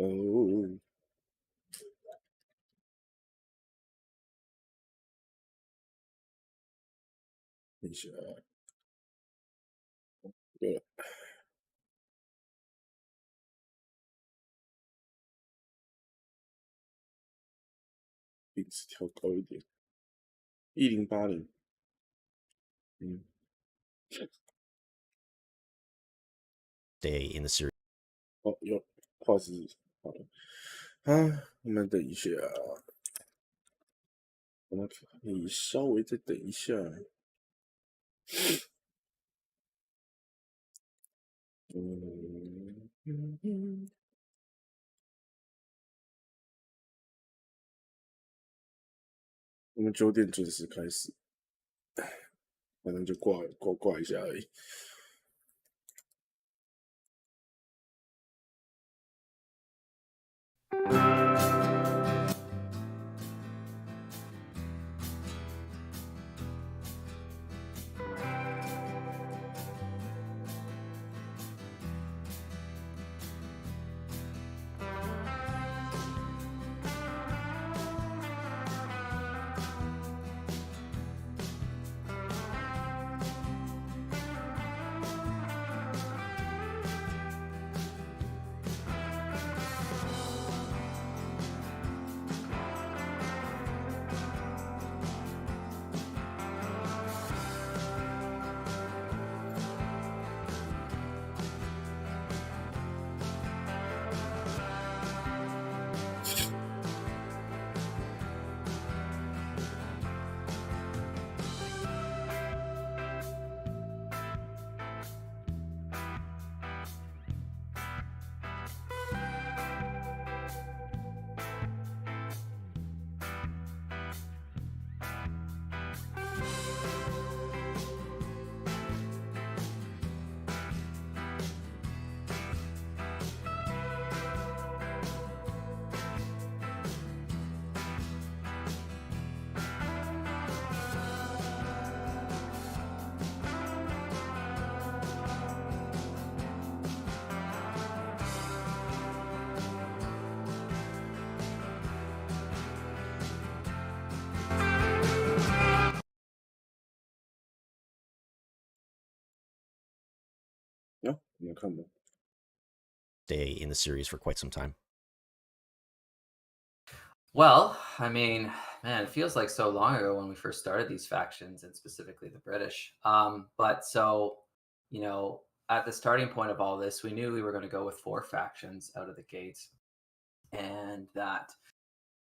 哦，等一下，对，名次调高一点，1080，嗯， day in the series. 哦，有画质好了啊，我们等一下，我们可以稍微再等一下，我们9点准时开始，反正就挂一下而已。有没有看到 Day in the series for quite some time. Well, I mean, man, it feels like so long ago when we first started these factions, and specifically the British. But so, at the starting point of all this, we knew we were going to go with 4 factions out of the gates, and that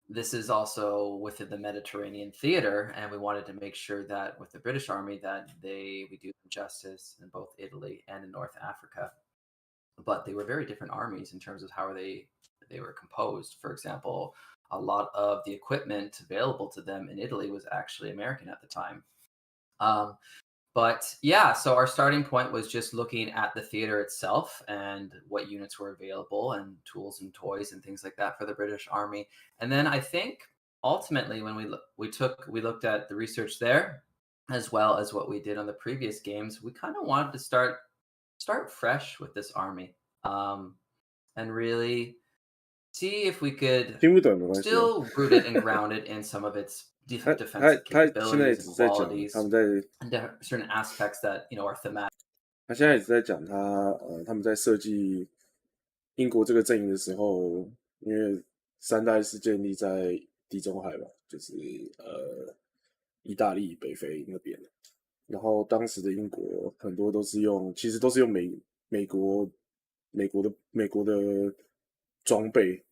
this is also within the Mediterranean theater, and we wanted to make sure that with the British Army that we do them justice in both Italy and in North Africa. But they were very different armies in terms of how they were composed. For example, a lot of the equipment available to them in Italy was actually American at the time. Um, but yeah, so our starting point was just looking at the theater itself and what units were available and tools and toys and things like that for the British Army. And then I think ultimately when we looked at the research there as well as what we did on the previous games, we kind of wanted to start fresh with this army, and really see if we could 听不懂没关系啊。 still root it and ground it in some of its 他 defensive 现在一 capabilities 直 and 在讲 qualities 他们在 and certain aspects that are thematic. 他现在一直在讲他们在设计英国这个阵营的时候，因为3代是建立在地中海嘛，就是意大利、北非那边，然后当时的英国很多其实都是用美国的装备，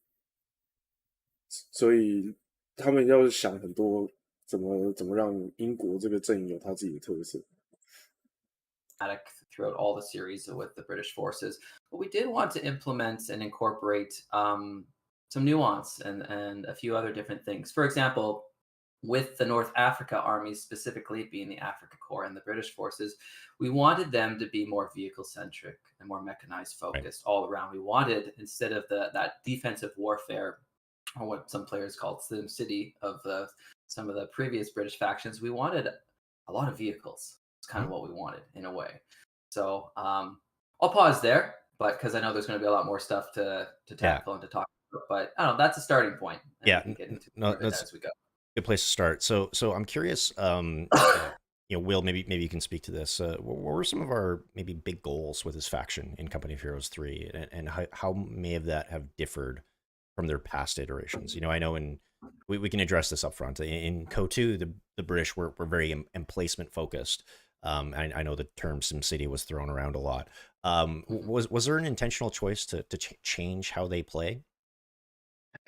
所以他们要想很多怎么让英国这个阵营有他自己的特色。Throughout all the series with the British forces, but we did want to implement and incorporate some nuance and a few other different things. For example, with the North Africa armies, specifically being the Africa Corps and the British forces, we wanted them to be more vehicle centric and more mechanized focused all around. We wanted, instead of that defensive warfare, or what some players called Slim City of some of the previous British factions, we wanted a lot of vehicles. It's kind of what we wanted in a way. So I'll pause there, but because I know there's going to be a lot more stuff to tackle and to talk but I don't know. That's a starting point. And Yeah, we can get into no, more of it that's as we go. a good place to start. So I'm curious. Will, maybe you can speak to this. What were some of our maybe big goals with this faction in Company of Heroes 3, and how may of that have differed from their past iterations? I know we can address this up front. In Co2, the British were very emplacement focused. I know the term SimCity was thrown around a lot. Was there an intentional choice to change how they play?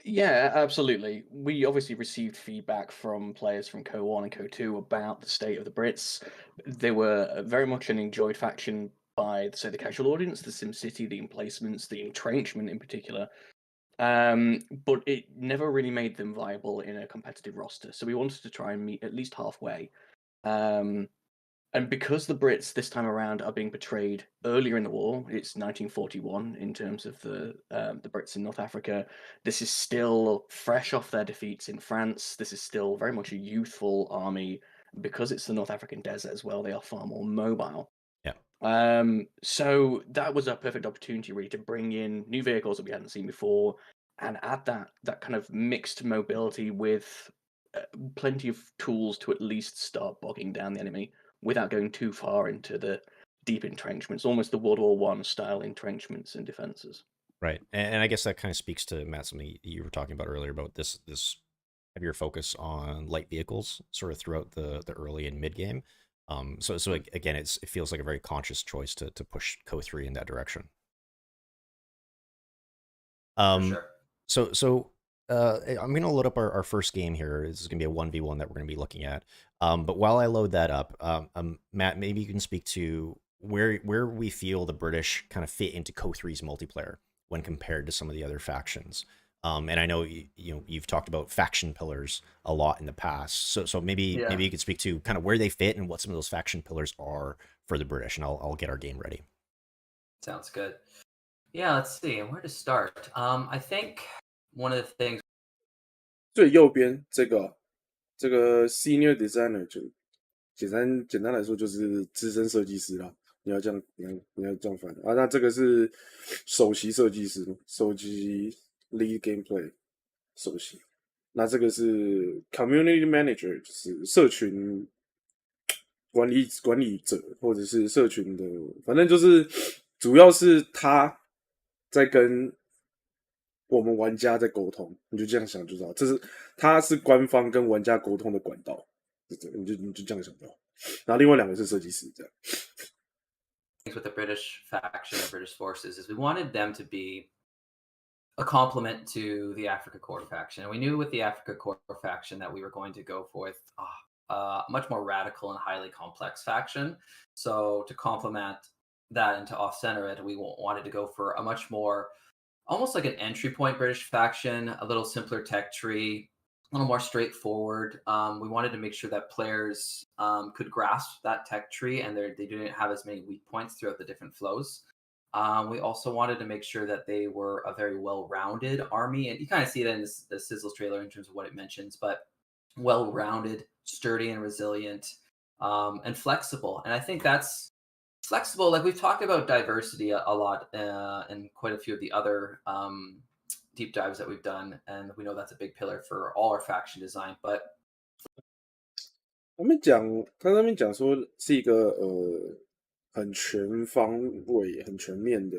Yeah, absolutely. We obviously received feedback from players from Co1 and Co2 about the state of the Brits. They were very much an enjoyed faction by, say, the casual audience, the SimCity, the emplacements, the entrenchment in particular. But it never really made them viable in a competitive roster. So we wanted to try and meet at least halfway. Um, and because the Brits this time around are being portrayed earlier in the war, it's 1941 in terms of the Brits in North Africa. This is still fresh off their defeats in France. This is still very much a youthful army. Because it's the North African desert as well, they are far more mobile. Yeah. So that was a perfect opportunity really to bring in new vehicles that we hadn't seen before and add that kind of mixed mobility with plenty of tools to at least start bogging down the enemy without going too far into the deep entrenchments, almost the World War I style entrenchments and defenses. Right, and I guess that kind of speaks to, Matt, something you were talking about earlier about this heavier focus on light vehicles sort of throughout the early and mid game. So again, it feels like a very conscious choice to push Co3 in that direction. For sure. So I'm going to load up our first game here. This is going to be a 1v1 that we're going to be looking at. But while I load that up, Matt, maybe you can speak to where we feel the British kind of fit into Co3's multiplayer when compared to some of the other factions. And I know you've talked about faction pillars a lot in the past. So maybe you could speak to kind of where they fit and what some of those faction pillars are for the British, and I'll get our game ready. Sounds good. Yeah, let's see where to start. I think one of the things 最右边这个 senior designer 就简单来说就是资深设计师啦。你要这样翻啊？那这个是首席设计师，首席 lead gameplay 首席。那这个是 community manager， 就是社群管理者或者是社群的，反正就是主要是他在跟我们玩家在沟通，你就这样想就知道，他是官方跟玩家沟通的管道，你就这样想到。然后另外两个是设计师，这样。with the British faction or British forces is we wanted them to be a complement to the Africa Corps faction. And we knew with the Africa Corps faction that we were going to go for a much more radical and highly complex faction. So to complement that and to off-center it, we wanted to go for a much more, almost like an entry point British faction, a little simpler tech tree, a little more straightforward. We wanted to make sure that players could grasp that tech tree and they didn't have as many weak points throughout the different flows. We also wanted to make sure that they were a very well-rounded army, and you kind of see it in the Sizzles trailer in terms of what it mentions, but well-rounded, sturdy and resilient, and flexible. And I think that's flexible. Like we've talked about diversity a lot in quite a few of the other deep dives that we've done, and we know that's a big pillar for all our faction design. But 他那边讲说是一个很全方位、很全面的，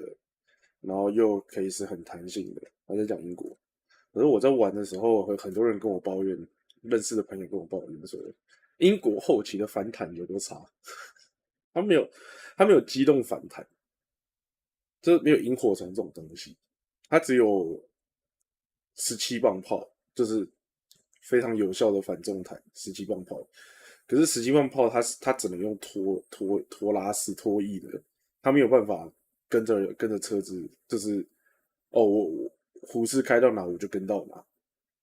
然后又可以是很弹性的。他在讲英国，可是我在玩的时候，很多人跟我抱怨，认识的朋友跟我抱怨说，英国后期的反弹有多差，他没有机动反弹，就是没有萤火虫这种东西，它只有17磅炮，就是非常有效的反重弹17磅炮。可是17磅炮它只能用拖拉式拖曳的，它没有办法跟着车子，就是我虎式开到哪我就跟到哪。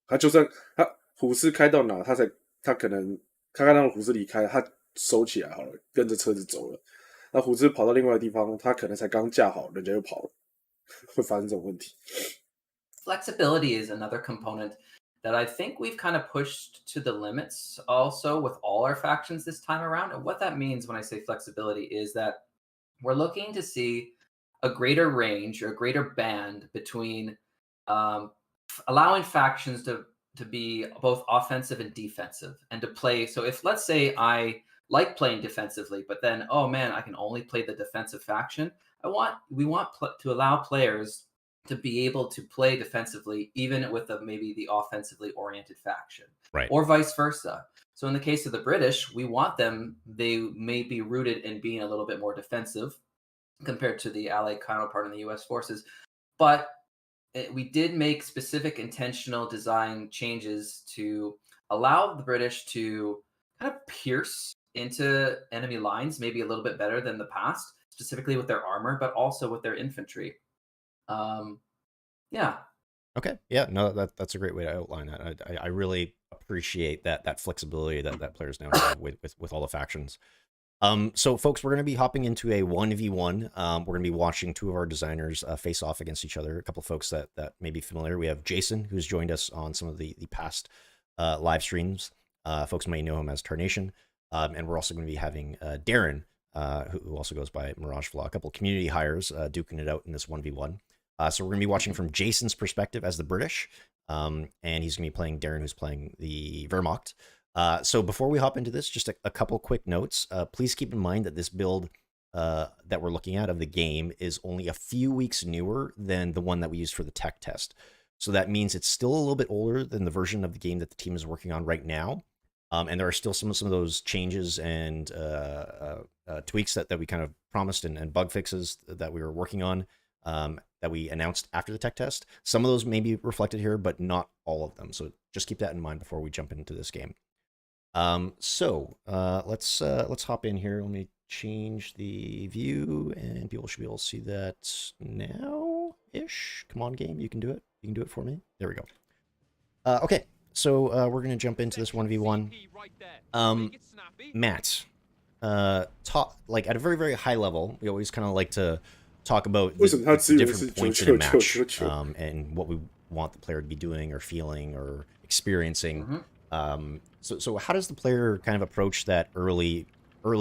他就算他虎式开到哪，他可能他看到虎式离开，他收起来好了，跟着车子走了。那虎式跑到另外的地方，他可能才刚架好，人家又跑了，会发生这种问题。Flexibility is another component that I think we've kind of pushed to the limits also with all our factions this time around. And what that means when I say flexibility is that we're looking to see a greater range or a greater band between allowing factions to be both offensive and defensive, and to play. So if, let's say, I like playing defensively, but then, oh man, I can only play the defensive faction. We want to allow players to be able to play defensively, even with maybe the offensively oriented faction, Right. or vice versa. So in the case of the British, we want them, they may be rooted in being a little bit more defensive compared to the Allied counterpart in the US forces. But we did make specific intentional design changes to allow the British to kind of pierce into enemy lines maybe a little bit better than the past, specifically with their armor, but also with their infantry. Yeah. Okay. Yeah. No, that's a great way to outline that. I really appreciate that flexibility that players now have with all the factions. So folks, we're going to be hopping into a 1v1. We're going to be watching two of our designers face off against each other. A couple of folks that may be familiar. We have Jason, who's joined us on some of the past live streams. Folks may know him as Tarnation. And we're also going to be having Darren, who also goes by Mirage Vlog, a couple of community hires duking it out in this 1v1. So we're going to be watching from Jason's perspective as the British, and he's going to be playing Darren, who's playing the Wehrmacht. So before we hop into this, just a couple quick notes. Please keep in mind that this build that we're looking at of the game is only a few weeks newer than the one that we used for the tech test. So that means it's still a little bit older than the version of the game that the team is working on right now. And there are still some of those changes and tweaks that we kind of promised and bug fixes that we were working on that we announced after the tech test. Some of those may be reflected here, but not all of them. So just keep that in mind before we jump into this game. So let's hop in here. Let me change the view, and people should be able to see that now-ish. Come on, game, you can do it. You can do it for me. There we go. Okay, so we're gonna jump into this 1v1. Matt, like at a very, very high level, we always kind of like to talk about the different points in a match, and what we want the player to be doing or feeling or experiencing. So how does the player kind of approach that early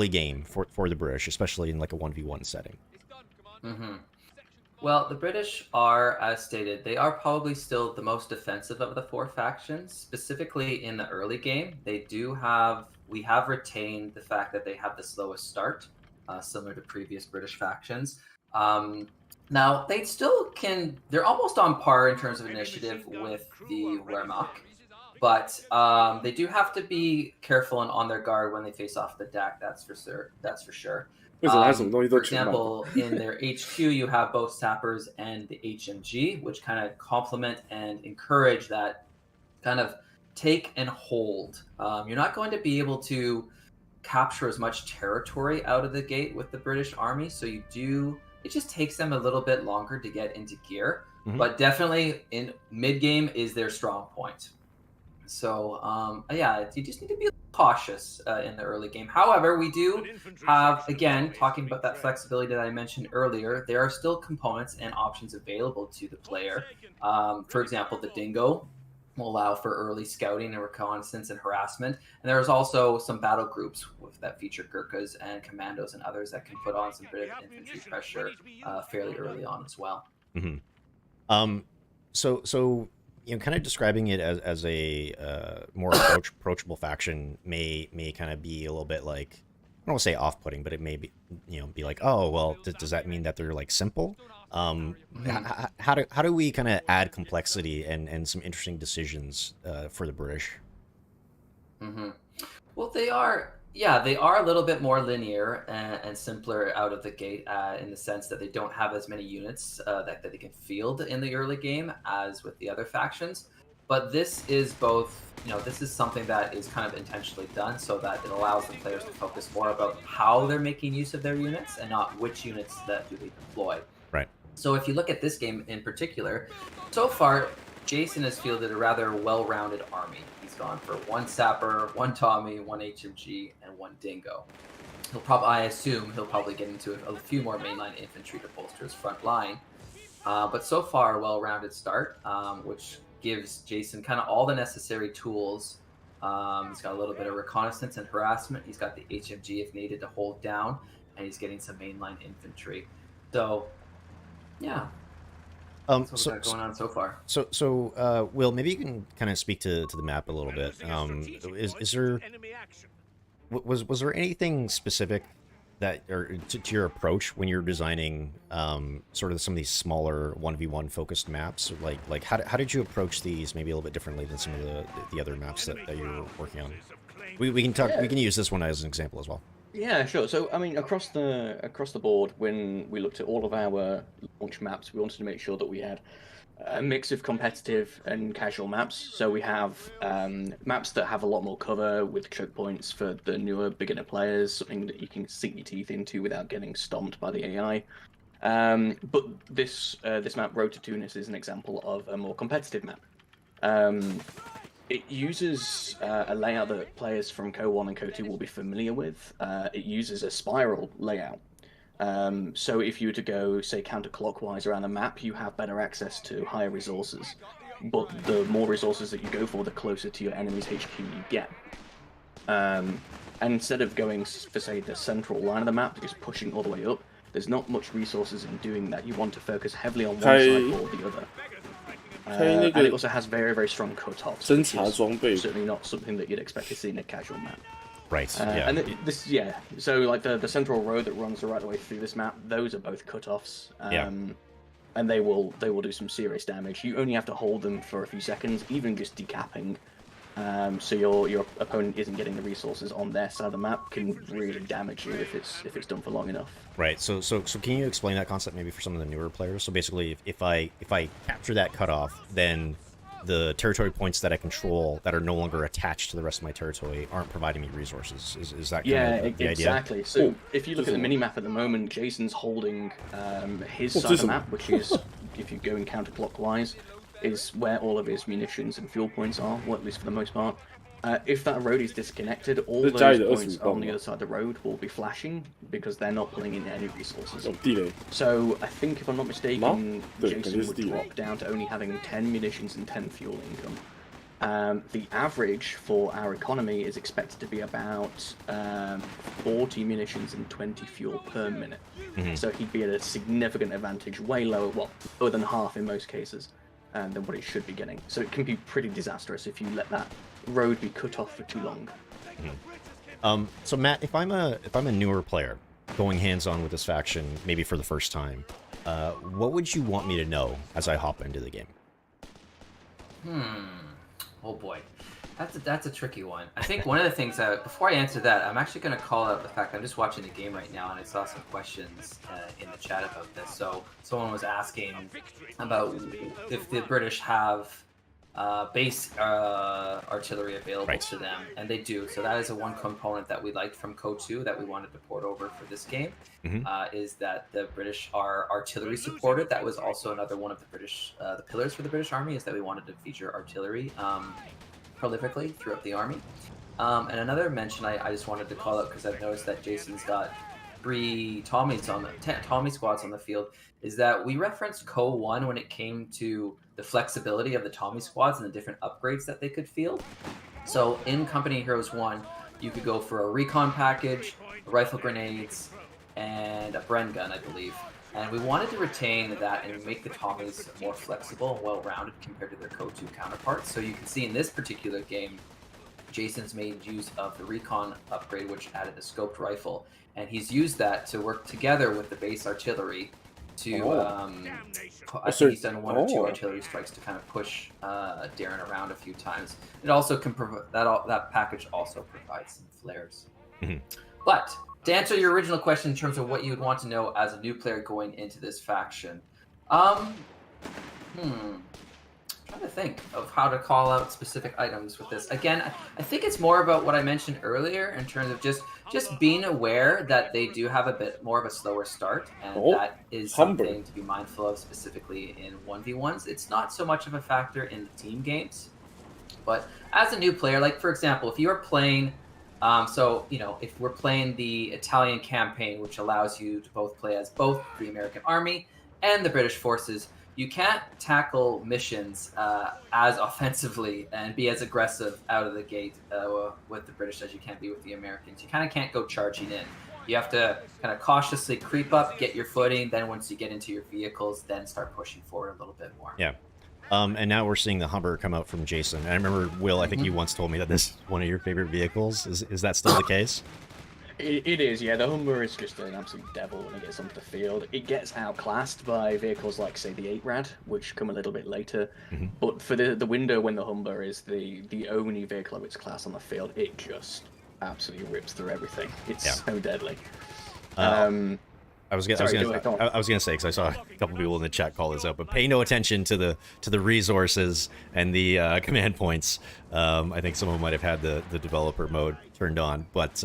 game for the British, especially in like a 1v1 setting? Well, the British are, as stated, they are probably still the most defensive of the four factions. Specifically in the early game, we have retained the fact that they have the slowest start, similar to previous British factions. Now, they're almost on par in terms of initiative with the Wehrmacht, but they do have to be careful and on their guard when they face off the deck, that's for sure. For example, in their HQ, you have both sappers and the HMG, which kind of complement and encourage that kind of take and hold. You're not going to be able to capture as much territory out of the gate with the British Army, so it just takes them a little bit longer to get into gear, but definitely in mid-game is their strong point. So, yeah, you just need to be cautious in the early game. However, we do have, again, talking about that flexibility that I mentioned earlier, there are still components and options available to the player. For example, the Dingo will allow for early scouting and reconnaissance and harassment. And there's also some battle groups that feature Gurkhas and commandos and others that can put on some bit of infantry pressure fairly early on as well. So kind of describing it as a more approachable faction may kind of be a little bit like, I don't want to say off-putting, but it may be, be like, oh, well, does that mean that they're like simple? How do we kind of add complexity and some interesting decisions for the British? Well, they are a little bit more linear and simpler out of the gate in the sense that they don't have as many units that they can field in the early game as with the other factions. But this is both, this is something that is kind of intentionally done so that it allows the players to focus more about how they're making use of their units and not which units that do they deploy. Right. So if you look at this game in particular, so far, Jason has fielded a rather well-rounded army. He's gone for one sapper, one Tommy, one HMG, and one Dingo. I assume he'll probably get into a few more mainline infantry to bolster his front line. But so far, a well-rounded start, which gives Jason kind of all the necessary tools. He's got a little bit of reconnaissance and harassment. He's got the HMG if needed to hold down, and he's getting some mainline infantry. So, yeah. That's what we got going on so far. So, Will, maybe you can kind of speak to the map a little bit. Is there was there anything specific that, or to your approach when you're designing sort of some of these smaller 1v1 focused maps? Like how did you approach these maybe a little bit differently than some of the other maps that you're working on? We can talk. Yeah. We can use this one as an example as well. Yeah, sure. So, I mean, across the board, when we looked at all of our launch maps, we wanted to make sure that we had a mix of competitive and casual maps. So we have maps that have a lot more cover with choke points for the newer beginner players, something that you can sink your teeth into without getting stomped by the AI. But this map, Road to Tunis, is an example of a more competitive map. It uses a layout that players from Co1 and Co2 will be familiar with. It uses a spiral layout. So if you were to go, say, counterclockwise around the map, you have better access to higher resources. But the more resources that you go for, the closer to your enemy's HQ you get. And instead of going for, say, the central line of the map, just pushing all the way up, there's not much resources in doing that. You want to focus heavily on one side or the other. And it also has very, very strong cutoffs, which is certainly not something that you'd expect to see in a casual map. Right. Yeah. And so like the central road that runs right the way through this map, those are both cutoffs. And they will do some serious damage. You only have to hold them for a few seconds, even just decapping. So your opponent isn't getting the resources on their side of the map can really damage you if it's done for long enough. Right. So can you explain that concept maybe for some of the newer players? So basically, if I capture that cutoff, then the territory points that I control that are no longer attached to the rest of my territory aren't providing me resources. Is that kind of the exactly. idea? So if you look at the minimap at the moment, Jason's holding his side of the map, which is, if you go in counterclockwise, is where all of his munitions and fuel points are, well, at least for the most part. If that road is disconnected, all those points on the other side of the road will be flashing because they're not pulling in any resources. So I think, if I'm not mistaken, Jason would drop down to only having 10 munitions and 10 fuel income. The average for our economy is expected to be about 40 munitions and 20 fuel per minute. Mm-hmm. So he'd be at a significant advantage, way lower, lower than half in most cases, than what he should be getting. So it can be pretty disastrous if you let that road be cut off for too long. Mm-hmm. So Matt, if I'm a newer player going hands-on with this faction, maybe for the first time, what would you want me to know as I hop into the game? Oh boy, that's a tricky one. I think one of the things that, before I answer that, I'm actually going to call out the fact I'm just watching the game right now, and I saw some questions in the chat about this. So someone was asking about if the British have base artillery available to them, and they do. So that is one component that we liked from CO2 that we wanted to port over for this game. Mm-hmm. Is that the British are artillery supported. That was also another one of the British the pillars for the British Army, is that we wanted to feature artillery prolifically throughout the army. And another mention I just wanted to call out, because I've noticed that Jason's got 3 Tommy squads on the field, is that we referenced CO1 when it came to the flexibility of the Tommy squads and the different upgrades that they could field. So in Company Heroes 1, you could go for a recon package, rifle grenades, and a Bren gun, I believe. And we wanted to retain that and make the Tommies more flexible and well-rounded compared to their CO2 counterparts. So you can see in this particular game, Jason's made use of the recon upgrade, which added a scoped rifle, and he's used that to work together with the base artillery to I think he's done 1 or 2 artillery strikes to kind of push Darren around a few times. It also can provide that package also provides some flares. Mm-hmm. But to answer your original question in terms of what you would want to know as a new player going into this faction, I'm trying to think of how to call out specific items with this. Again, I think it's more about what I mentioned earlier in terms of just being aware that they do have a bit more of a slower start, and that is something to be mindful of, specifically in 1v1s. It's not so much of a factor in the team games, but as a new player, like for example, if you are playing, if we're playing the Italian campaign, which allows you to both play as both the American Army and the British forces, you can't tackle missions as offensively and be as aggressive out of the gate with the British as you can be with the Americans. You kind of can't go charging in. You have to kind of cautiously creep up, get your footing. Then once you get into your vehicles, then start pushing forward a little bit more. Yeah. And now we're seeing the Humber come out from Jason. And I remember, Will, I think you once told me that this is one of your favorite vehicles. Is that still the case? It is, yeah. The Humber is just an absolute devil when it gets onto the field. It gets outclassed by vehicles like, say, the 8-Rad, which come a little bit later. But for the window when the Humber is the only vehicle of its class on the field, it just absolutely rips through everything. It's so deadly. I was gonna say, because I saw a couple people in the chat call this out, but pay no attention to the resources and the command points. I think someone might have had the developer mode turned on, but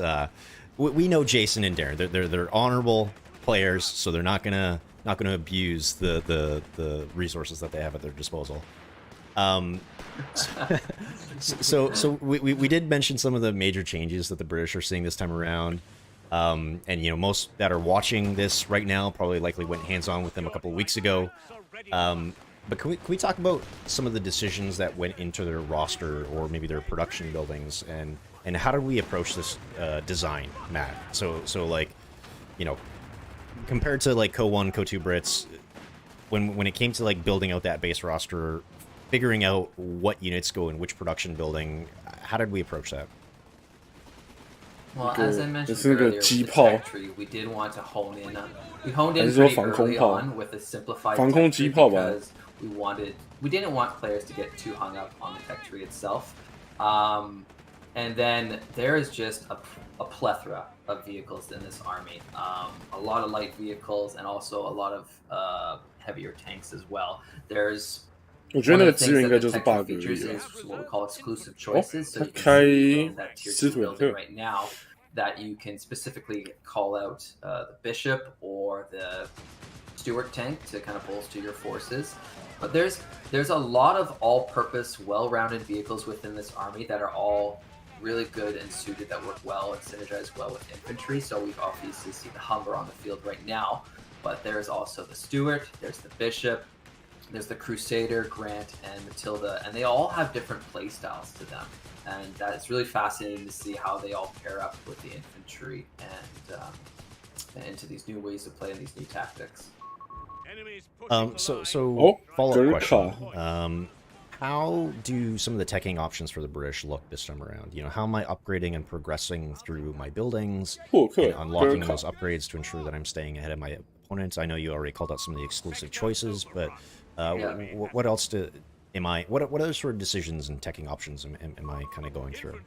we know Jason and Darren. They're honorable players, so they're not gonna abuse the resources that they have at their disposal. So we did mention some of the major changes that the British are seeing this time around. And you know, most that are watching this right now probably likely went hands-on with them a couple of weeks ago. But can we talk about some of the decisions that went into their roster or maybe their production buildings, and how did we approach this design, Matt? So like, you know, compared to like Co1, Co2 Brits, when it came to like building out that base roster, figuring out what units go in which production building, how did we approach that? Well, as I mentioned earlier, with the tech tree, we did want to hone in on. We honed in pretty early on with a simplified tech tree because we didn't want players to get too hung up on the tech tree itself. And then there is just a plethora of vehicles in this army. A lot of light vehicles and also a lot of heavier tanks as well. There's 我觉得那个资源应该就是 bug 而已。 what we call exclusive choices. So you can see that tier 2 building right now that you can specifically call out the Bishop or the Stuart tank to kind of bolster your forces. But there's a lot of all-purpose, well-rounded vehicles within this army that are all really good and suited, that work well and synergize well with infantry. So we've obviously seen the Humber on the field right now, but there's also the Stuart, there's the Bishop, there's the Crusader, Grant, and Matilda, and they all have different play styles to them. And that is really fascinating to see how they all pair up with the infantry and into these new ways of playing these new tactics. So follow-up question. How do some of the teching options for the British look this time around? You know, how am I upgrading and progressing through my buildings and unlocking those upgrades to ensure that I'm staying ahead of my opponents? I know you already called out some of the exclusive choices, but what else what other sort of decisions and teching options am I kind of going through?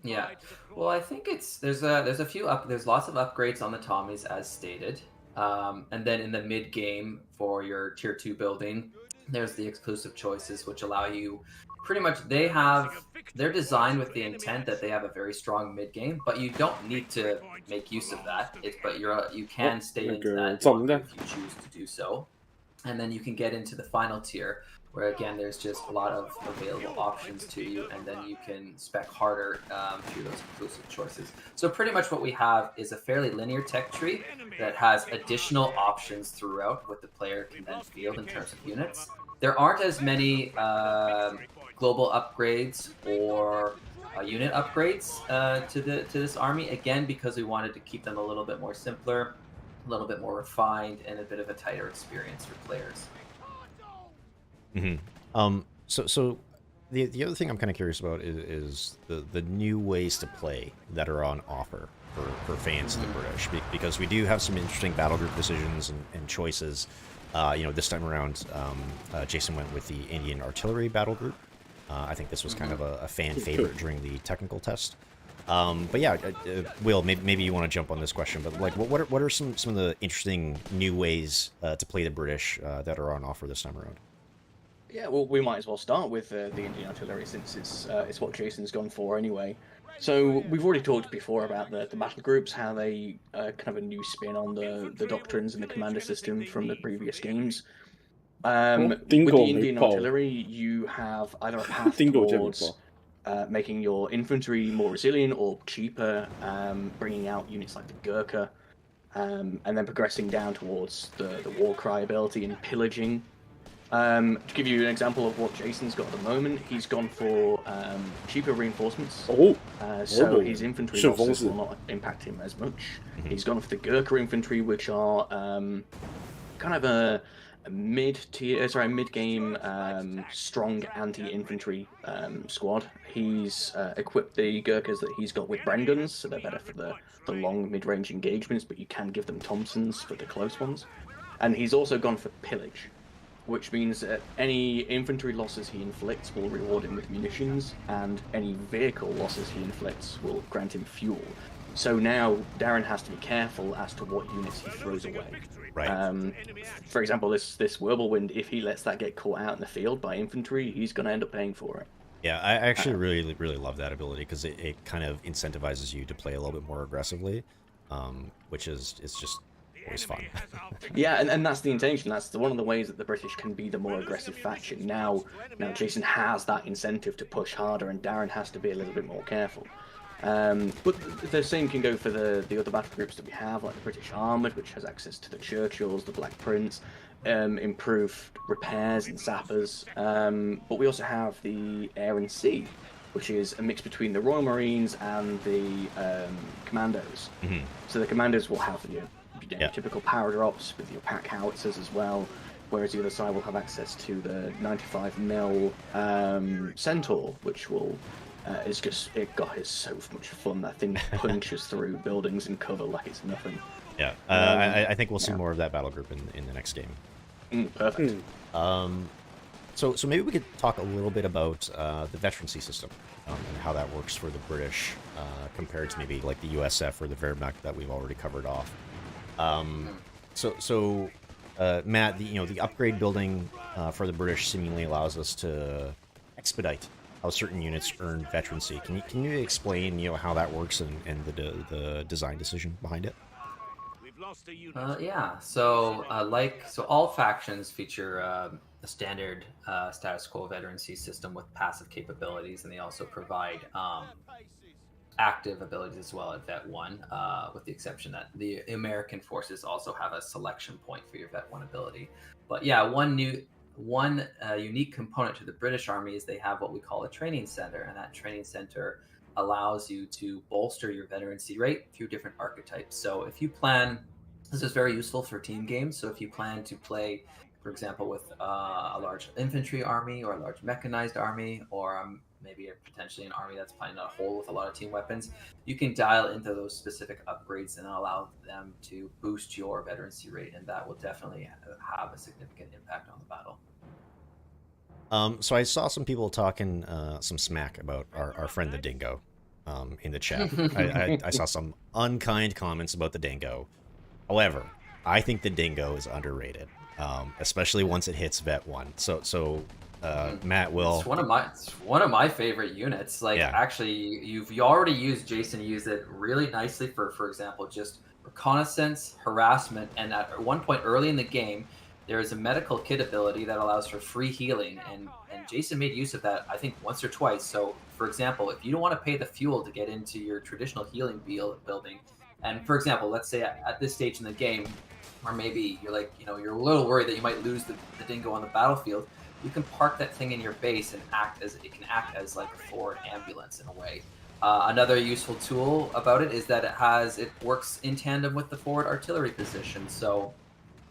Yeah, well, I think there's lots of upgrades on the Tommies as stated, and then in the mid game for your tier 2 building, there's the exclusive choices, which allow you pretty much, they're designed with the intent that they have a very strong mid game, but you don't need to make use of that. But you can stay into that if you choose to do so. And then you can get into the final tier, where again there's just a lot of available options to you, and then you can spec harder through those exclusive choices. So pretty much what we have is a fairly linear tech tree that has additional options throughout what the player can then field in terms of units. There aren't as many global upgrades or unit upgrades to this army, again because we wanted to keep them a little bit more simpler, a little bit more refined, and a bit of a tighter experience for players. So the other thing I'm kind of curious about is the new ways to play that are on offer for fans of the British, because we do have some interesting battle group decisions and choices. You know, this time around, Jason went with the Indian artillery battle group. I think this was kind of a fan favorite during the technical test. But yeah, Will, maybe you want to jump on this question, but like, what are some of the interesting new ways to play the British that are on offer this time around? Yeah, well, we might as well start with the Indian artillery, since it's what Jason's gone for anyway. So we've already talked before about the battle groups, how they kind of a new spin on the doctrines and the commander system from the previous games. With the Indian artillery, you have either a path towards making your infantry more resilient or cheaper, bringing out units like the Gurkha, and then progressing down towards the war cry ability and pillaging. To give you an example of what Jason's got at the moment, he's gone for cheaper reinforcements. So his infantry losses will not impact him as much. He's gone for the Gurkha infantry, which are kind of a mid-game strong anti-infantry squad. He's equipped the Gurkhas that he's got with Bren guns, so they're better for the long mid-range engagements, but you can give them Thompsons for the close ones. And he's also gone for pillage, which means that any infantry losses he inflicts will reward him with munitions, and any vehicle losses he inflicts will grant him fuel. So now Darren has to be careful as to what units he throws away. Right. For example, this Whirlwind, if he lets that get caught out in the field by infantry, he's going to end up paying for it. Yeah, I actually really love that ability because it kind of incentivizes you to play a little bit more aggressively, which is just always fun. Yeah, and that's the intention. That's one of the ways that the British can be the more aggressive faction. Now Jason has that incentive to push harder, and Darren has to be a little bit more careful. But the same can go for the other battle groups that we have, like the British Armoured, which has access to the Churchills, the Black Prince, improved repairs and sappers. But we also have the Air and Sea, which is a mix between the Royal Marines and the Commandos. So the Commandos will have your typical power drops with your pack howitzers as well, whereas the other side will have access to the 95mm Centaur, which will... it's so much fun. That thing punches through buildings and cover like it's nothing. Yeah, I think we'll see more of that battle group in the next game. Perfect. So maybe we could talk a little bit about the veterancy system and how that works for the British compared to maybe like the USF or the Wehrmacht that we've already covered off. Matt, the upgrade building for the British seemingly allows us to expedite how certain units earn veterancy. Can you explain how that works and the design decision behind it? Yeah. So all factions feature a standard status quo veterancy system with passive capabilities, and they also provide active abilities as well at Vet 1, with the exception that the American forces also have a selection point for your Vet 1 ability. But yeah, one unique component to the British Army is they have what we call a training center, and that training center allows you to bolster your veterancy rate through different archetypes. So if you plan, this is very useful for team games. So if you plan to play, for example, with a large infantry army or a large mechanized army, or maybe potentially an army that's playing a hole with a lot of team weapons, you can dial into those specific upgrades and allow them to boost your veterancy rate, and that will definitely have a significant impact on the battle. So I saw some people talking some smack about our friend the Dingo in the chat. I saw some unkind comments about the Dingo. However, I think the Dingo is underrated, especially once it hits Vet 1. So Matt will... It's one of my favorite units. Actually, you already used, Jason used it really nicely for example, just reconnaissance, harassment, and at one point early in the game, there is a medical kit ability that allows for free healing, and Jason made use of that, I think, once or twice. So, for example, if you don't want to pay the fuel to get into your traditional healing building, and for example, let's say at this stage in the game, or maybe you're you're a little worried that you might lose the Dingo on the battlefield, you can park that thing in your base and it can act as like a forward ambulance in a way. Another useful tool about it is that it works in tandem with the forward artillery position. So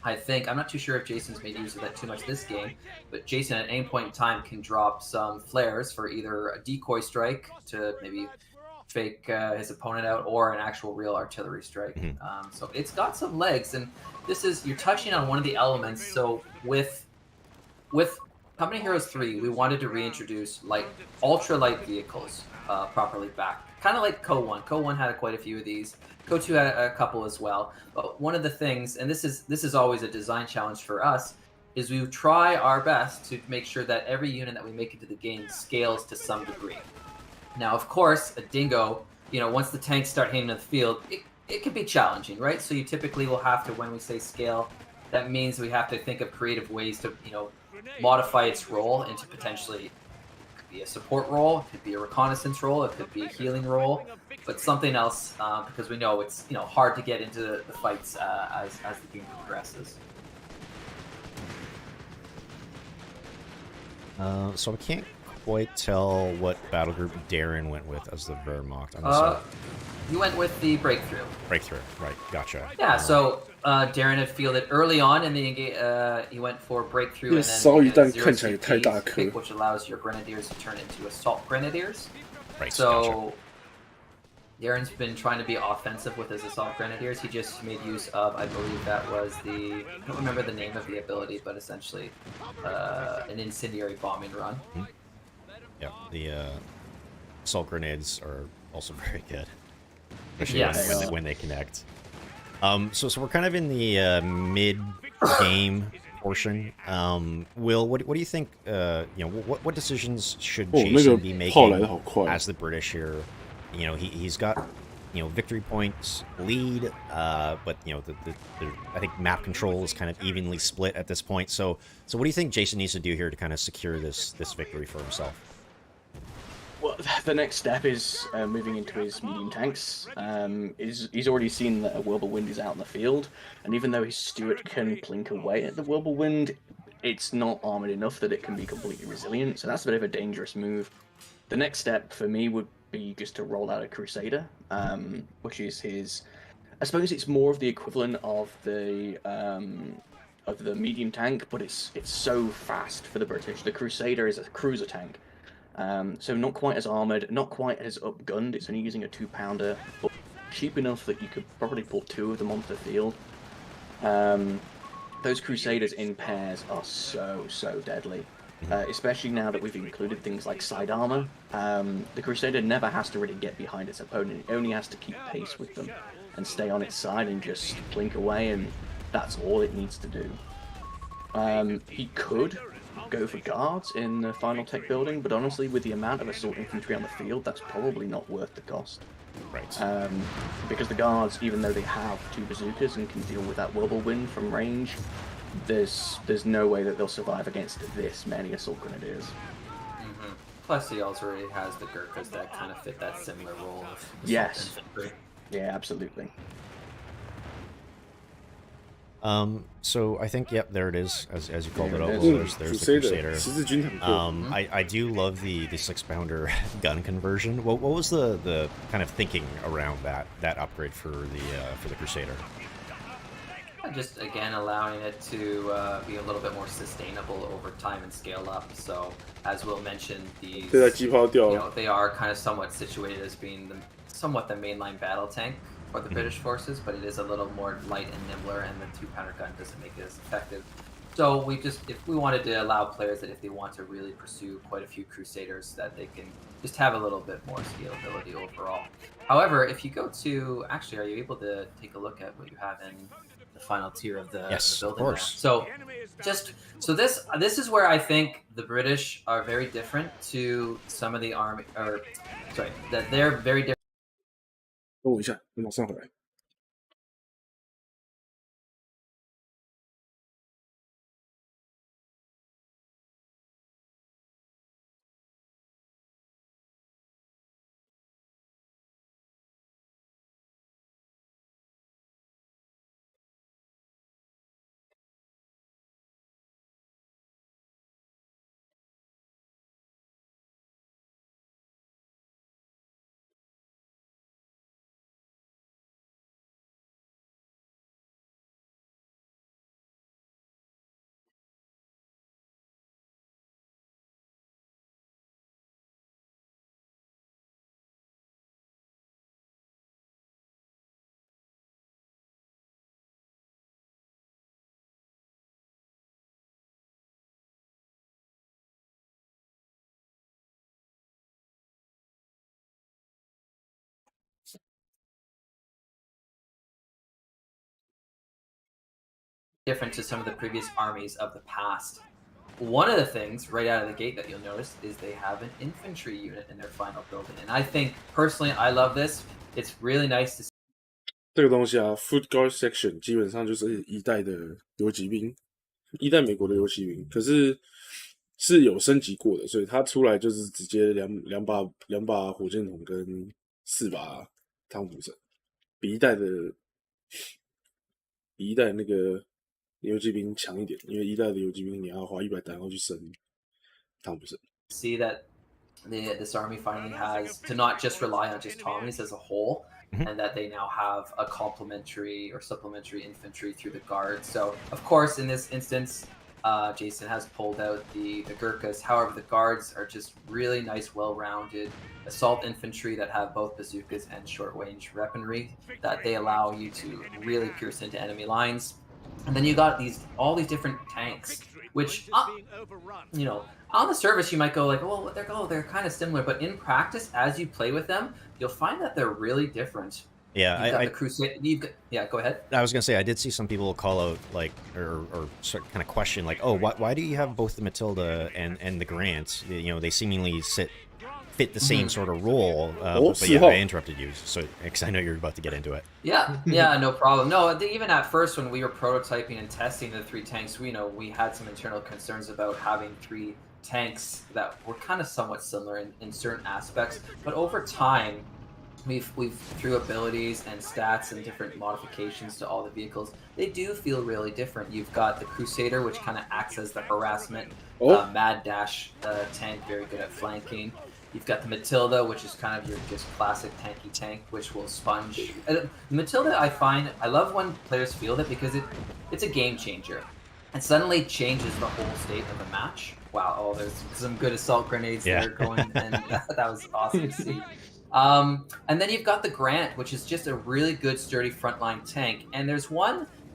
I'm not too sure if Jason's made use of that too much this game, but Jason at any point in time can drop some flares for either a decoy strike to maybe fake his opponent out, or an actual real artillery strike. So it's got some legs, and you're touching on one of the elements. So with Company Heroes 3, we wanted to reintroduce ultra-light vehicles properly back. Kind of like Co-1. Co-1 had quite a few of these. Co-2 had a couple as well. But one of the things, and this is always a design challenge for us, is we try our best to make sure that every unit that we make into the game scales to some degree. Now, of course, a Dingo, once the tanks start hitting the field, it can be challenging, right? So you typically will have to, when we say scale, that means we have to think of creative ways to, modify its role into potentially, it could be a support role, it could be a reconnaissance role, it could be a healing role, but something else, because we know it's, hard to get into the fights as the game progresses. So I can't quite tell what battle group Darren went with as the Wehrmacht. You went with the breakthrough. Breakthrough, right? Gotcha. Yeah. So Darren had fielded early on in the he went for breakthrough, and then烧一弹 zero 看起来也太大 CPs 颗 pick, which allows your grenadiers to turn into assault grenadiers. Right. So Darren's been trying to be offensive with his assault grenadiers. He just made use of, I believe that was I don't remember the name of the ability, but essentially an incendiary bombing run. Mm-hmm. Yeah, the assault grenades are also very good, especially when they connect. So we're kind of in the mid-game portion. Will, what do you think? What decisions should Jason be making as the British here? He's got victory points lead, but I think map control is kind of evenly split at this point. So what do you think Jason needs to do here to kind of secure this victory for himself? Well, the next step is moving into his medium tanks. He's already seen that a whirlwind is out in the field, and even though his Stuart can plink away at the whirlwind, it's not armored enough that it can be completely resilient. So that's a bit of a dangerous move. The next step for me would be just to roll out a Crusader, which is his. I suppose it's more of the equivalent of the medium tank, but it's so fast for the British. The Crusader is a cruiser tank. So not quite as armoured, not quite as upgunned, it's only using a 2-pounder, but cheap enough that you could probably pull 2 of them onto the field. Those Crusaders in pairs are so deadly, especially now that we've included things like side armour. The Crusader never has to really get behind its opponent, it only has to keep pace with them and stay on its side and just blink away, and that's all it needs to do. He could go for guards in the final tech building, but honestly, with the amount of assault infantry on the field, that's probably not worth the cost. Right. Because the guards, even though they have 2 bazookas and can deal with that whirlwind from range, there's no way that they'll survive against this many assault grenadiers. Mm-hmm. Plus, he also already has the Gurkhas that kind of fit that similar role of yes. infantry. Yeah, absolutely. So I think, yep, there it is, as you called it out. There's the Crusader. I do love the 6-pounder gun conversion. What was the kind of thinking around that upgrade for the Crusader? Just again allowing it to be a little bit more sustainable over time and scale up. So as Will mentioned, these they are kind of somewhat situated as being somewhat the mainline battle tank for the British forces, but it is a little more light and nimbler, and the 2-pounder gun doesn't make it as effective. So if we wanted to allow players that if they want to really pursue quite a few Crusaders, that they can just have a little bit more scalability overall. However, if you go to, actually, are you able to take a look at what you have in the final tier of the building? Yes, of course. There? So this is where I think the British are very different to some of the army, that they're very different. 等我一下，我马上回来。Different to some of the previous armies of the past. One of the things right out of the gate that you'll notice is they have an infantry unit in their final building, and I think personally I love this. It's really nice to see. 这个东西啊 ，Foot Guard Section 基本上就是1代的游击兵，1代美国的游骑兵，可是是有升级过的，所以它出来就是直接两把火箭筒跟4把汤普森，比一代的那个游击兵强一点，因为1代的游击兵你要花100弹药去升， 100%. See that this army finally has to not just rely on just Tommies as a whole, and that they now have a complementary or supplementary infantry through the guards. So, of course, in this instance, Jason has pulled out the Gurkhas. However, the guards are just really nice, well-rounded assault infantry that have both bazookas and short-range weaponry that they allow you to really pierce into enemy lines. And then you got all these different tanks, which you know, on the surface you might go like, well, they're kind of similar, but in practice, as you play with them, you'll find that they're really different. Yeah, the Crusade. Yeah, go ahead. I was gonna say I did see some people call out like or sort of kind of question like, oh, why do you have both the Matilda and the Grant? You know, they seemingly fit the same sort of role. But yeah, I interrupted you, so because I know you're about to get into it. Yeah, no problem. No, even at first when we were prototyping and testing the 3 tanks, we had some internal concerns about having 3 tanks that were kind of somewhat similar in certain aspects, but over time, we've through abilities and stats and different modifications to all the vehicles, they do feel really different. You've got the Crusader, which kind of acts as the harassment, mad dash tank, very good at flanking. You've got the Matilda, which is kind of your just classic tanky tank, which will sponge. Matilda, I love when players field it because it's a game changer. It suddenly changes the whole state of the match. Wow, there's some good assault grenades that are going, and that was awesome to see. And then you've got the Grant, which is just a really good, sturdy frontline tank. And there's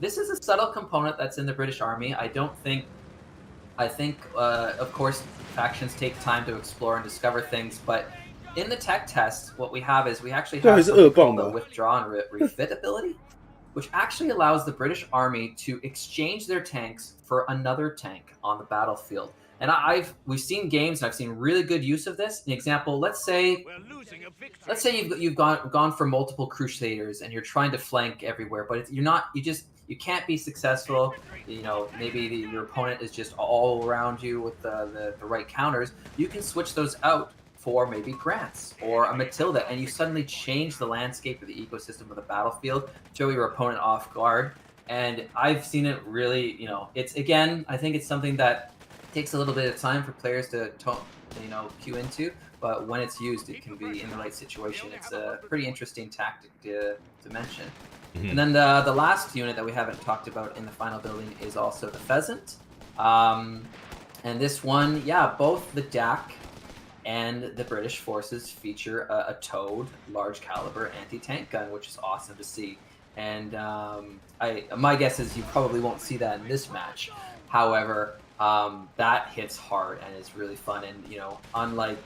this is a subtle component that's in the British Army. I think, of course, factions take time to explore and discover things, but in the tech test, what we have is we actually have something called the withdraw and refit ability, which actually allows the British Army to exchange their tanks for another tank on the battlefield. And we've seen games, and I've seen really good use of this. An example, let's say you've gone for multiple Crusaders and you're trying to flank everywhere, but you can't be successful. You know, maybe your opponent is just all around you with the right counters. You can switch those out for maybe Grants or a Matilda, and you suddenly change the landscape of the ecosystem of the battlefield, throw your opponent off guard. And I've seen it really, I think it's something that takes a little bit of time for players to cue into, but when it's used, it can be in the right situation. It's a pretty interesting tactic to mention. Mm-hmm. And then the last unit that we haven't talked about in the final building is also the Pheasant. And this one, both the DAC and the British forces feature a towed large caliber anti-tank gun, which is awesome to see. And my guess is you probably won't see that in this match. However, that hits hard and is really fun. And unlike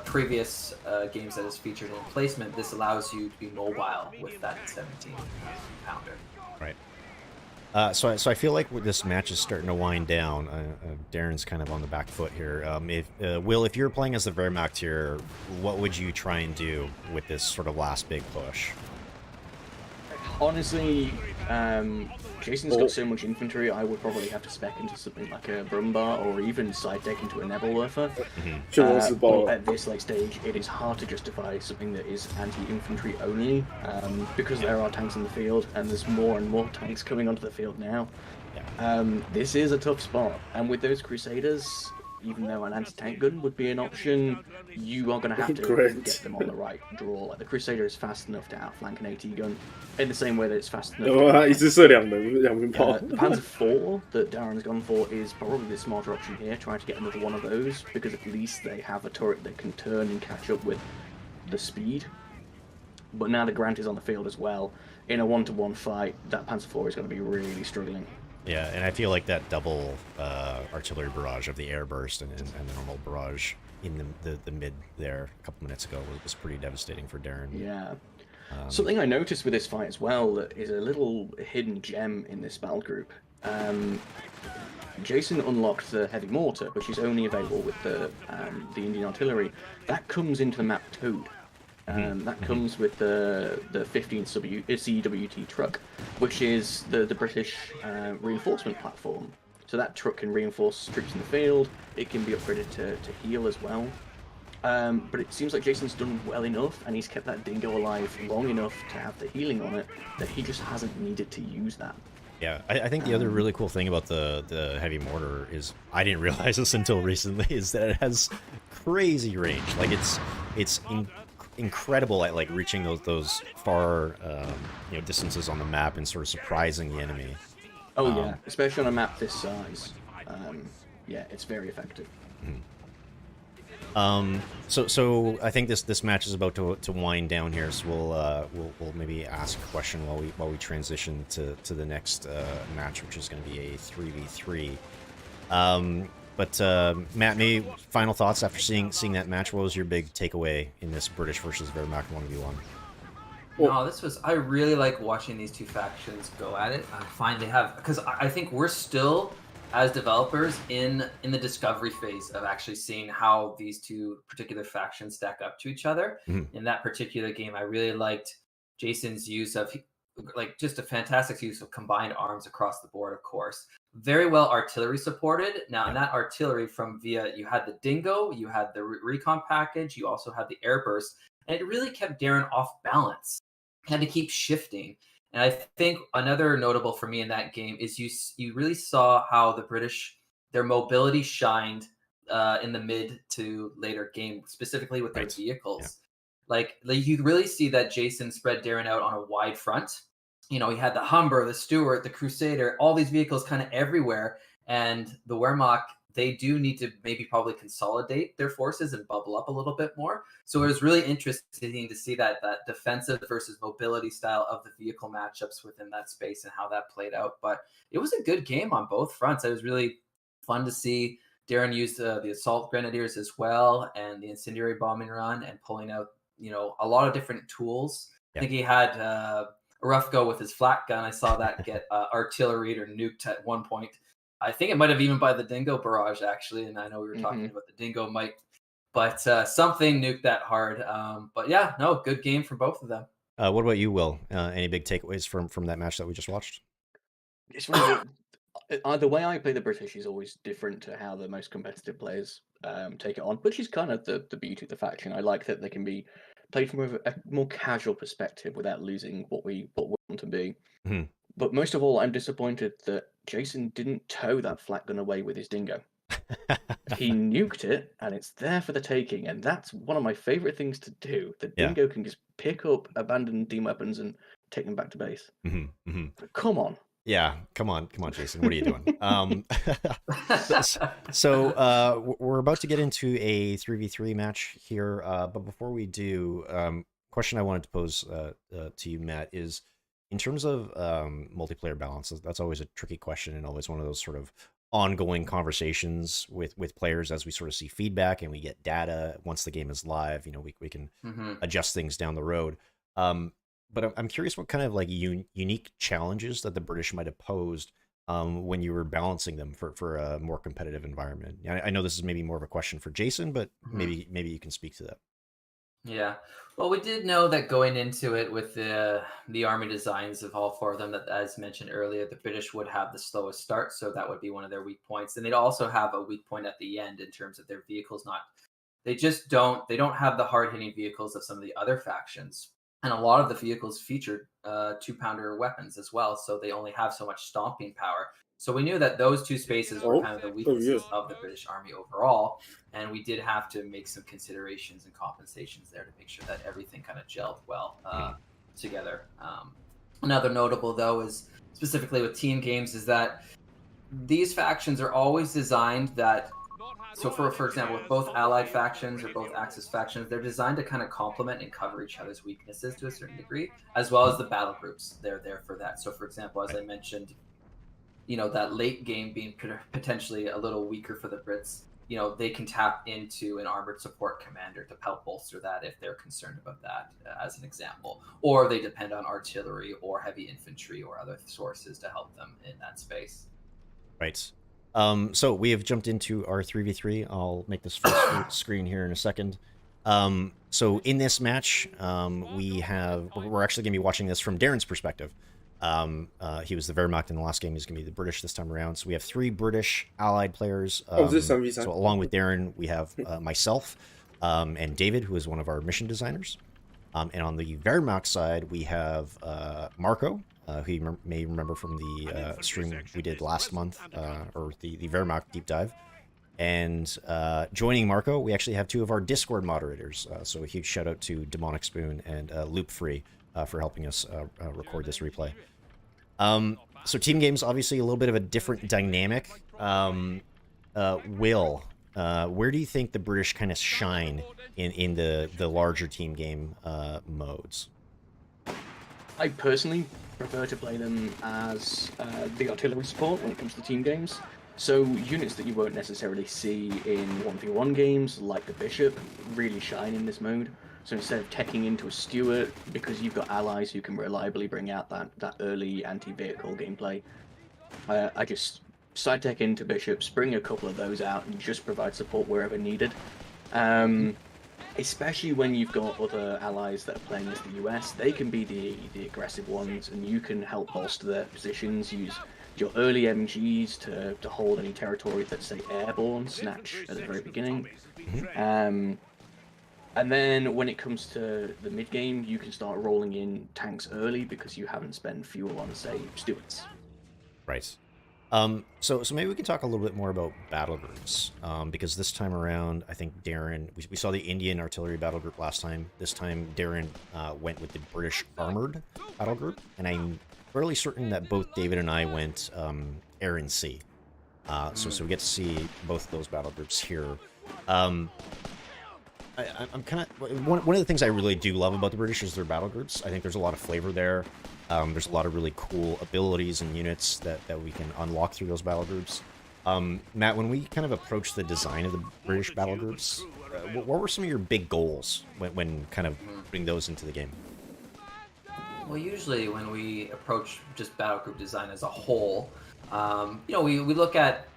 previous games that is featured in placement, this allows you to be mobile with that 17 pounder. Right. So I feel like this match is starting to wind down. Darren's kind of on the back foot here. If you're playing as the Wehrmacht here, what would you try and do with this sort of last big push? Honestly, Jason's got so much infantry, I would probably have to spec into something like a Brumbar or even side deck into a Nebelwerfer. Mm-hmm. But at this late stage, it is hard to justify something that is anti-infantry only, because there are tanks in the field, and there's more and more tanks coming onto the field now. Yeah. This is a tough spot, and with those Crusaders, even though an anti-tank gun would be an option, you are going to have to get them on the right draw. Like the Crusader is fast enough to outflank an AT gun, in the same way that it's fast enough. The Panzer IV that Darren's gone for is probably the smarter option here, trying to get another one of those, because at least they have a turret that can turn and catch up with the speed. But now the Grant is on the field as well. In a one-to-one fight, that Panzer IV is going to be really struggling. Yeah, and I feel like that double artillery barrage of the airburst and the normal barrage in the mid there a couple minutes ago was pretty devastating for Darren. Yeah. Something I noticed with this fight as well that is a little hidden gem in this battle group. Jason unlocked the heavy mortar, which is only available with the Indian artillery. That comes into the map towed. That comes with the 15th CWT truck, which is the British reinforcement platform. So that truck can reinforce troops in the field. It can be upgraded to heal as well. But it seems like Jason's done well enough, and he's kept that dingo alive long enough to have the healing on it, that he just hasn't needed to use that. Yeah, I think the other really cool thing about the heavy mortar is, I didn't realize this until recently, is that it has crazy range. Like it's incredible at like reaching those far distances on the map and sort of surprising the enemy. Oh yeah, especially on a map this size. Yeah, it's very effective. So I think this match is about to wind down here, so we'll maybe ask a question while we transition to the next match, which is going to be a 3v3. But Matt, maybe final thoughts after seeing that match. What was your big takeaway in this British versus Wehrmacht 1v1? No, I really like watching these two factions go at it. I find they have, because I think we're still, as developers, in the discovery phase of actually seeing how these two particular factions stack up to each other. In that particular game, I really liked Jason's use of, like, just a fantastic use of combined arms across the board, of course. Very well artillery supported. Now, in that artillery you had the Dingo, you had the recon package, you also had the airburst, and it really kept Darren off balance. Had to keep shifting. And I think another notable for me in that game is you really saw how the British, their mobility shined in the mid to later game, specifically with their vehicles. Yeah. Like you really see that Jason spread Darren out on a wide front. You know, he had the Humber, the Stuart, the Crusader, all these vehicles kind of everywhere. And the Wehrmacht, they do need to maybe probably consolidate their forces and bubble up a little bit more. So it was really interesting to see that defensive versus mobility style of the vehicle matchups within that space and how that played out. But it was a good game on both fronts. It was really fun to see Darren use the assault grenadiers as well, and the incendiary bombing run, and pulling out, a lot of different tools. I think he had a rough go with his flat gun. I saw that get artillery or nuked at one point. I think it might have even by the Dingo barrage, actually. And I know we were talking about the Dingo might, but something nuked that hard. But yeah, no, good game for both of them. What about you, Will? Any big takeaways from that match that we just watched? It's really the way I play the British is always different to how the most competitive players take it on, which is kind of the beauty of the faction. I like that they can be played from a more casual perspective without losing what we want to be. But most of all, I'm disappointed that Jason didn't tow that flat gun away with his Dingo. He nuked it, and it's there for the taking, and that's one of my favorite things to do. The Dingo can just pick up abandoned team weapons and take them back to base. But come on. Yeah, come on, Jason. What are you doing? So we're about to get into a 3v3 match here, but before we do, question I wanted to pose to you, Matt, is in terms of multiplayer balance. That's always a tricky question, and always one of those sort of ongoing conversations with players as we sort of see feedback and we get data once the game is live. We can adjust things down the road. But I'm curious what kind of like unique challenges that the British might have posed when you were balancing them for a more competitive environment. I know this is maybe more of a question for Jason, but maybe you can speak to that. Yeah, well, we did know that going into it with the army designs of all four of them, that, as mentioned earlier, the British would have the slowest start, so that would be one of their weak points, and they'd also have a weak point at the end in terms of their vehicles. They don't have the hard-hitting vehicles of some of the other factions. And a lot of the vehicles featured 2-pounder weapons as well, so they only have so much stomping power. So we knew that those two spaces were kind of the weaknesses of the British Army overall, and we did have to make some considerations and compensations there to make sure that everything kind of gelled well together. Another notable, though, is specifically with team games, is that these factions are always designed that. So for example, with both allied factions or both Axis factions, they're designed to kind of complement and cover each other's weaknesses to a certain degree, as well as the battle groups. They're there for that. So for example, as I mentioned, that late game being potentially a little weaker for the Brits, they can tap into an armored support commander to help bolster that if they're concerned about that, as an example. Or they depend on artillery or heavy infantry or other sources to help them in that space. Right. So we have jumped into our 3v3. I'll make this full screen here in a second. So in this match, we're actually going to be watching this from Darren's perspective. He was the Wehrmacht in the last game. He's going to be the British this time around. So we have 3 British allied players. So along with Darren, we have myself and David, who is one of our mission designers. And on the Wehrmacht side, we have Marco, who you may remember from the stream we did last month, or the Wehrmacht deep dive. And joining Marco, we actually have 2 of our Discord moderators. So a huge shout out to Demonic Spoon and Loop Free for helping us record this replay. So team games, obviously a little bit of a different dynamic. Will, where do you think the British kind of shine in the larger team game modes? I personally prefer to play them as the artillery support when it comes to team games. So units that you won't necessarily see in 1v1 games, like the Bishop, really shine in this mode. So instead of teching into a Stuart, because you've got allies who can reliably bring out that early anti-vehicle gameplay, I just side tech into Bishops, bring a couple of those out, and just provide support wherever needed. Especially when you've got other allies that are playing as the US, they can be the aggressive ones, and you can help bolster their positions, use your early MGs to hold any territory that's, say, airborne, snatch at the very beginning. And then when it comes to the mid-game, you can start rolling in tanks early because you haven't spent fuel on, say, Stuarts. Right. So maybe we can talk a little bit more about battle groups, because this time around, I think Darren, we saw the Indian artillery battle group last time. This time, Darren went with the British armored battle group, and I'm fairly certain that both David and I went air and sea. So we get to see both of those battle groups here. I'm kind of one of the things I really do love about the British is their battle groups. I think there's a lot of flavor there. There's a lot of really cool abilities and units that we can unlock through those battle groups. Matt, when we kind of approached the design of the British battle groups, what were some of your big goals when kind of putting those into the game? Well, usually when we approach just battle group design as a whole, we look at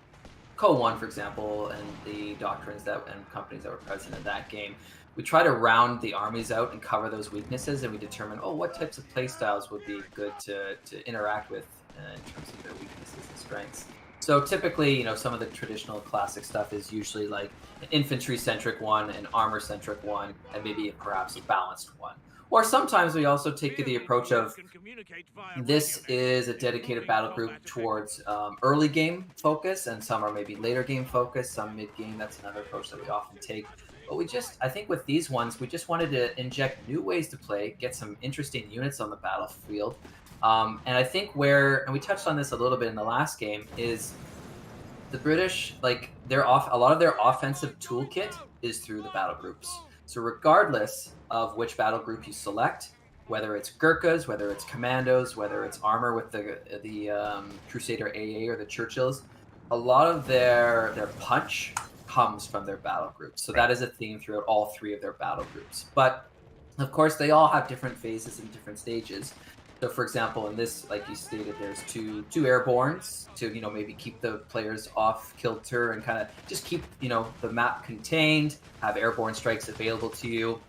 COH3, for example, and the doctrines and companies that were present in that game. We try to round the armies out and cover those weaknesses, and we determine, what types of playstyles would be good to interact with in terms of their weaknesses and strengths. So typically, some of the traditional classic stuff is usually like an infantry-centric one, an armor-centric one, and maybe perhaps a balanced one. Or sometimes we also take the approach of this is a dedicated battle group towards early game focus, and some are maybe later game focus, some mid game. That's another approach that we often take. But I think with these ones, we just wanted to inject new ways to play, get some interesting units on the battlefield. And I think and we touched on this a little bit in the last game, is the British, a lot of their offensive toolkit is through the battle groups. So regardless of which battle group you select, whether it's Gurkhas, whether it's Commandos, whether it's armor with the Crusader AA or the Churchills, a lot of their punch comes from their battle groups. So that is a theme throughout all 3 of their battle groups. But of course, they all have different phases and different stages. So for example, in this, like you stated, there's two airbornes to, maybe keep the players off kilter and kind of just keep, the map contained, have airborne strikes available to you.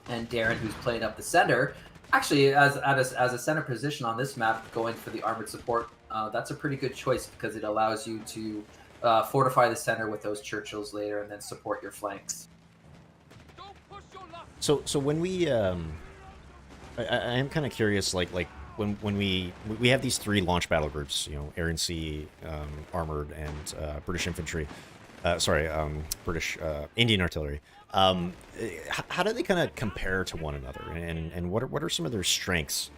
And Darren, who's playing up the center, actually as a center position on this map, going for the armored support, that's a pretty good choice because it allows you to fortify the center with those Churchills later and then support your flanks. So when we, I am kind of curious, like when we have these 3 launch battle groups, air and sea, armored, and British infantry, British Indian artillery. How do they kind of compare to one another, and what are some of their strengths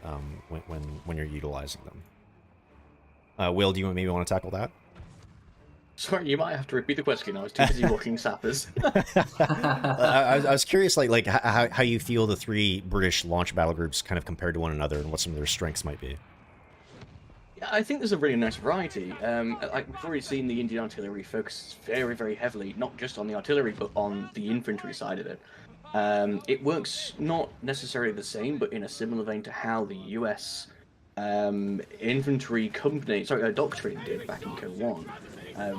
when you're utilizing them? Will, do you maybe want to tackle that? Sorry, you might have to repeat the question. I was too busy watching Sappers. I was curious, like how you feel the 3 British launch battle groups kind of compared to one another, and what some of their strengths might be. Yeah, I think there's a really nice variety. We've already seen the Indian artillery focus very, very heavily, not just on the artillery, but on the infantry side of it. It works not necessarily the same, but in a similar vein to how the US infantry doctrine did back in COH1.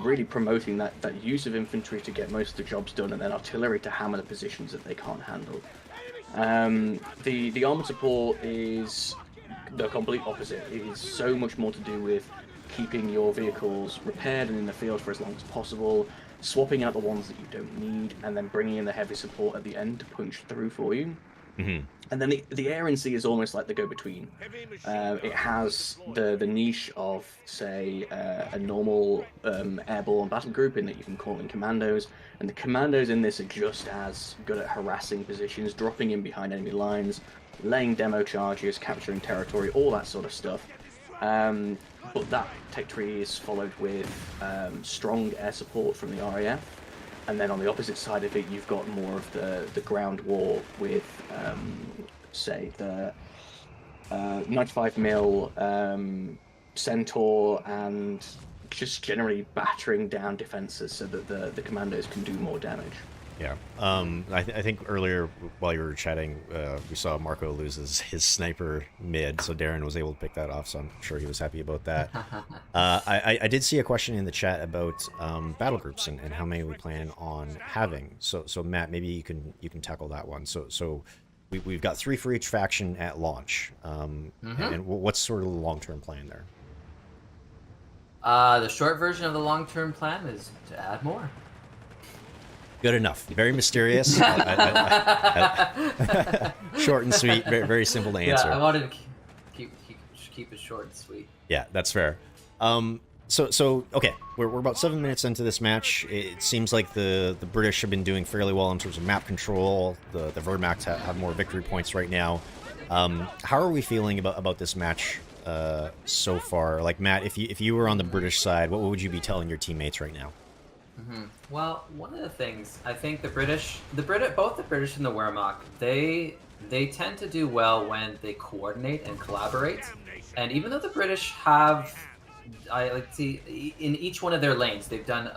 Really promoting that use of infantry to get most of the jobs done, and then artillery to hammer the positions that they can't handle. The armored support is the complete opposite. It is so much more to do with keeping your vehicles repaired and in the field for as long as possible, swapping out the ones that you don't need, and then bringing in the heavy support at the end to punch through for you. Mm-hmm. And then the air and sea is almost like the go-between. It has the niche of, say, a normal airborne battle group in that you can call in commandos, and the commandos in this are just as good at harassing positions, dropping in behind enemy lines, laying demo charges, capturing territory, all that sort of stuff. But that tech tree is followed with strong air support from the RAF. And then on the opposite side of it, you've got more of the ground war with, say, the 95mm Centaur, and just generally battering down defenses so that the commandos can do more damage. Yeah. I think earlier while you were chatting, we saw Marco lose his sniper mid, so Darren was able to pick that off, so I'm sure he was happy about that. I did see a question in the chat about battle groups and how many we plan on having. So Matt, maybe you can tackle that one. So we've got 3 for each faction at launch. And what's sort of the long-term plan there? The short version of the long-term plan is to add more. Good enough. Very mysterious. Short and sweet. Very, very simple to answer. Yeah, I wanted to keep it short and sweet. Yeah, that's fair. So okay, we're about 7 minutes into this match. It seems like the British have been doing fairly well in terms of map control. The Wehrmacht have more victory points right now. How are we feeling about this match so far? Like, Matt, if you were on the British side, what would you be telling your teammates right now? Well, one of the things I think both the British and the Wehrmacht, they tend to do well when they coordinate and collaborate. And even though the British have, in each one of their lanes, they've done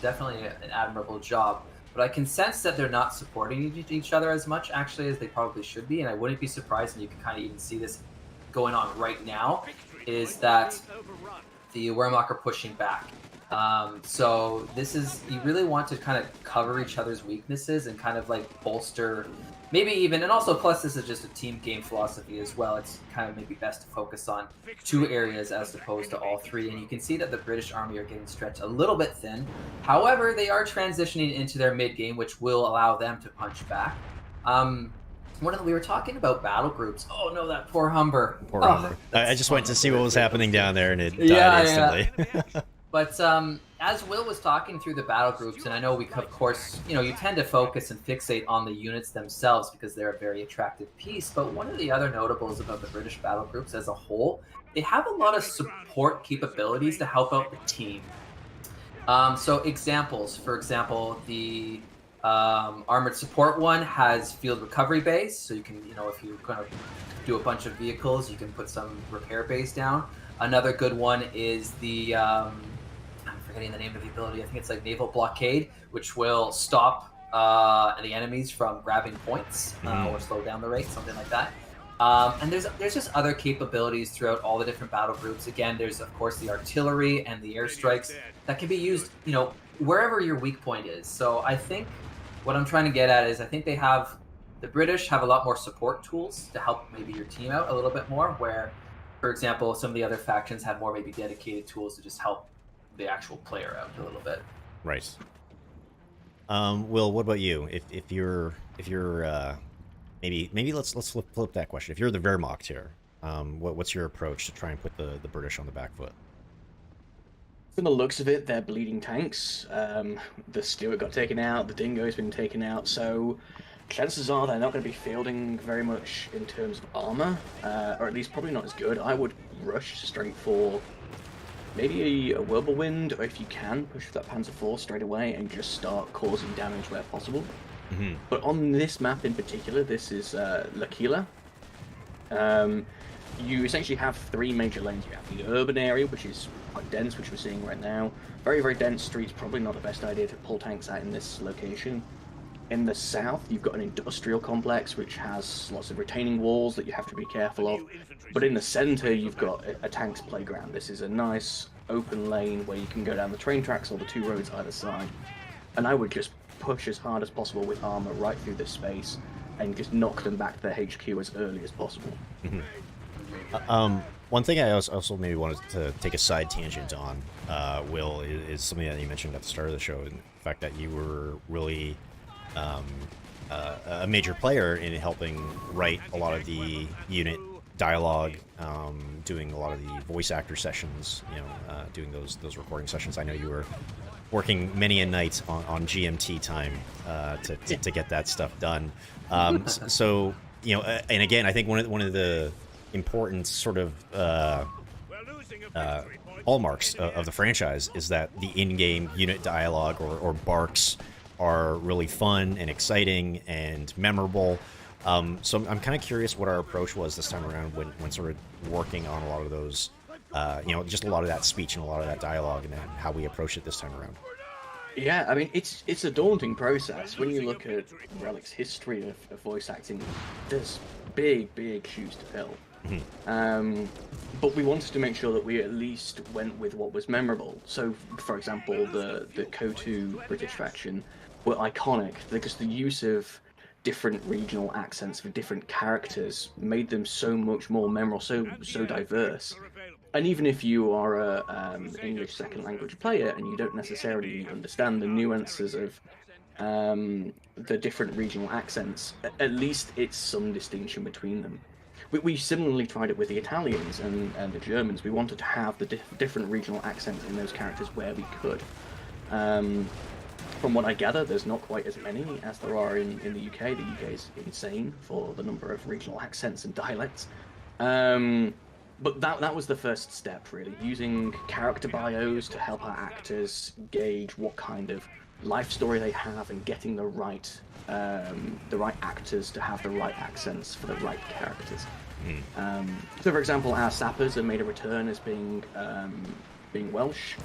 definitely an admirable job. But I can sense that they're not supporting each other as much, actually, as they probably should be. And I wouldn't be surprised, and you can kind of even see this going on right now, is that the Wehrmacht are pushing back. So this is, you really want to kind of cover each other's weaknesses and kind of like bolster, maybe even, and also plus this is just a team game philosophy as well. It's kind of maybe best to focus on 2 areas as opposed to all 3. And you can see that the British army are getting stretched a little bit thin. However, they are transitioning into their mid game, which will allow them to punch back. We were talking about battle groups. Oh no, that poor Humber. Poor Humber. I just went to see what was happening down there, and it died instantly. Yeah. But as Will was talking through the battle groups, and I know we, of course, you tend to focus and fixate on the units themselves because they're a very attractive piece. But one of the other notables about the British battle groups as a whole, they have a lot of support capabilities to help out the team. So examples, for example, the armored support one has field recovery bays. So you can, if you're going to do a bunch of vehicles, you can put some repair bays down. Another good one is the, I'm forgetting the name of the ability. I think it's like naval blockade, which will stop the enemies from grabbing points or slow down the rate, something like that. And there's just other capabilities throughout all the different battle groups. Again, there's of course the artillery and the airstrikes that can be used, wherever your weak point is. So I think what I'm trying to get at is I think the British have a lot more support tools to help maybe your team out a little bit more, where, for example, some of the other factions have more maybe dedicated tools to just help the actual player out a little bit. Right. Will, what about you? If you're maybe let's flip that question. If you're the Wehrmacht here, what's your approach to try and put the British on the back foot? From the looks of it, they're bleeding tanks. The Stuart got taken out, the Dingo's been taken out, so chances are they're not going to be fielding very much in terms of armor, or at least probably not as good. I would rush straight for maybe a Whirlwind, or if you can, push for that Panzer IV straight away and just start causing damage where possible. But on this map in particular, this is L'Aquila. You essentially have 3 major lanes. You have the urban area, which is quite dense, which we're seeing right now. Very, very dense streets, probably not the best idea to pull tanks out in this location. In the south, you've got an industrial complex, which has lots of retaining walls that you have to be careful of. But in the center, you've got a tank's playground. This is a nice open lane where you can go down the train tracks or the 2 roads either side. And I would just push as hard as possible with armor right through this space and just knock them back to their HQ as early as possible. One thing I also maybe wanted to take a side tangent on, Will, is something that you mentioned at the start of the show, and the fact that you were really a major player in helping write a lot of the unit dialogue, doing a lot of the voice actor sessions, doing those recording sessions. I know you were working many a night on GMT time to get that stuff done. So, and again, I think one of the important sort of hallmarks of the franchise is that the in-game unit dialogue or barks are really fun and exciting and memorable. So I'm kind of curious what our approach was this time around when sort of working on a lot of those, just a lot of that speech and a lot of that dialogue, and then how we approached it this time around. Yeah, I mean, it's a daunting process. When you look at Relic's history of voice acting, there's big shoes to fill. Mm-hmm. But we wanted to make sure that we at least went with what was memorable. So, for example, the COH3 British faction were iconic because the use of different regional accents for different characters made them so much more memorable, so diverse. And even if you are a English second language player and you don't necessarily understand the nuances of the different regional accents, at least it's some distinction between them. We similarly tried it with the Italians and the Germans. We wanted to have the different regional accents in those characters where we could. From what I gather, there's not quite as many as there are in the UK. The UK is insane for the number of regional accents and dialects. But that was the first step, really, using character bios to help our actors gauge what kind of life story they have and getting the right actors to have the right accents for the right characters. So, for example, our sappers have made a return as being Welsh.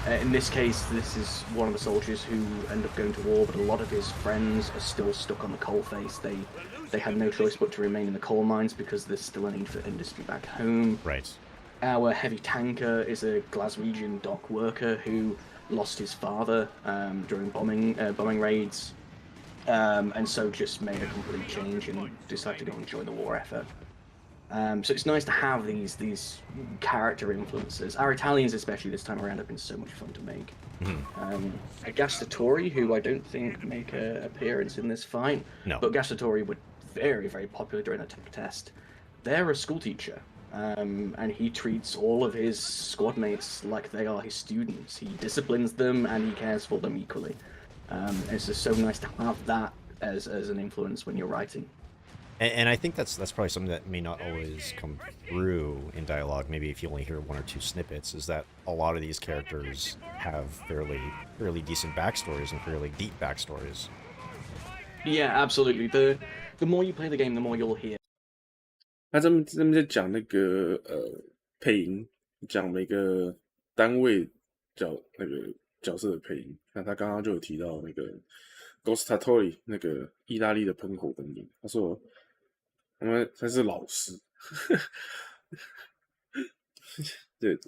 In this case, this is one of the soldiers who end up going to war, but a lot of his friends are still stuck on the coalface. They had no choice but to remain in the coal mines because there's still a need for industry back home. Right. Our heavy tanker is a Glaswegian dock worker who lost his father during bombing raids, and so just made a complete change and decided to enjoy the war effort. So it's nice to have these character influences. Our Italians, especially this time around, have been so much fun to make. Gastatori, who I don't think make an appearance in this fight, but Gastatori were very popular during the tech test. They're a school teacher, and he treats all of his squad mates like they are his students. He disciplines them and he cares for them equally. It's just so nice to have that as an influence when you're writing. And I think that's probably something that may not always come through in dialogue. Maybe if you only hear one or two snippets, is that a lot of these characters have fairly decent backstories and fairly deep backstories. Yeah, absolutely. The more you play the game, the more you'll hear. 那咱们在讲那个配音，讲每个单位那个角色的配音。那他刚刚就有提到那个 Gastatori 那个意大利的喷火工兵，他说他是老师，对，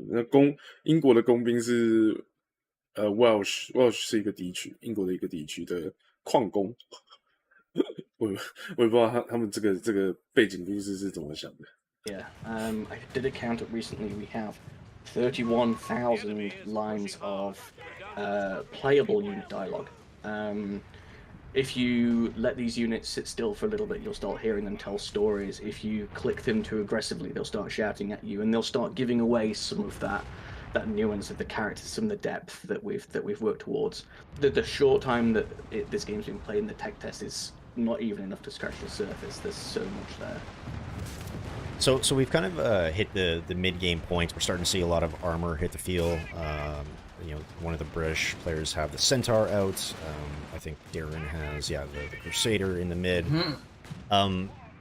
那英国的工兵是Welsh 是一个地区，英国的一个地区的矿工，我也不知道他们这个背景故事是怎么想的。Yeah, I did a count it recently. We have 31,000 lines of playable unit dialogue. If you let these units sit still for a little bit, you'll start hearing them tell stories. If you click them too aggressively, they'll start shouting at you, and they'll start giving away some of that nuance of the characters, some of the depth that we've worked towards. The short time that this game's been played in the tech test is not even enough to scratch the surface. There's so much there. So we've kind of hit the mid-game points. We're starting to see a lot of armor hit the field. One of the British players have the Centaur out. I think Darren has, the Crusader in the mid.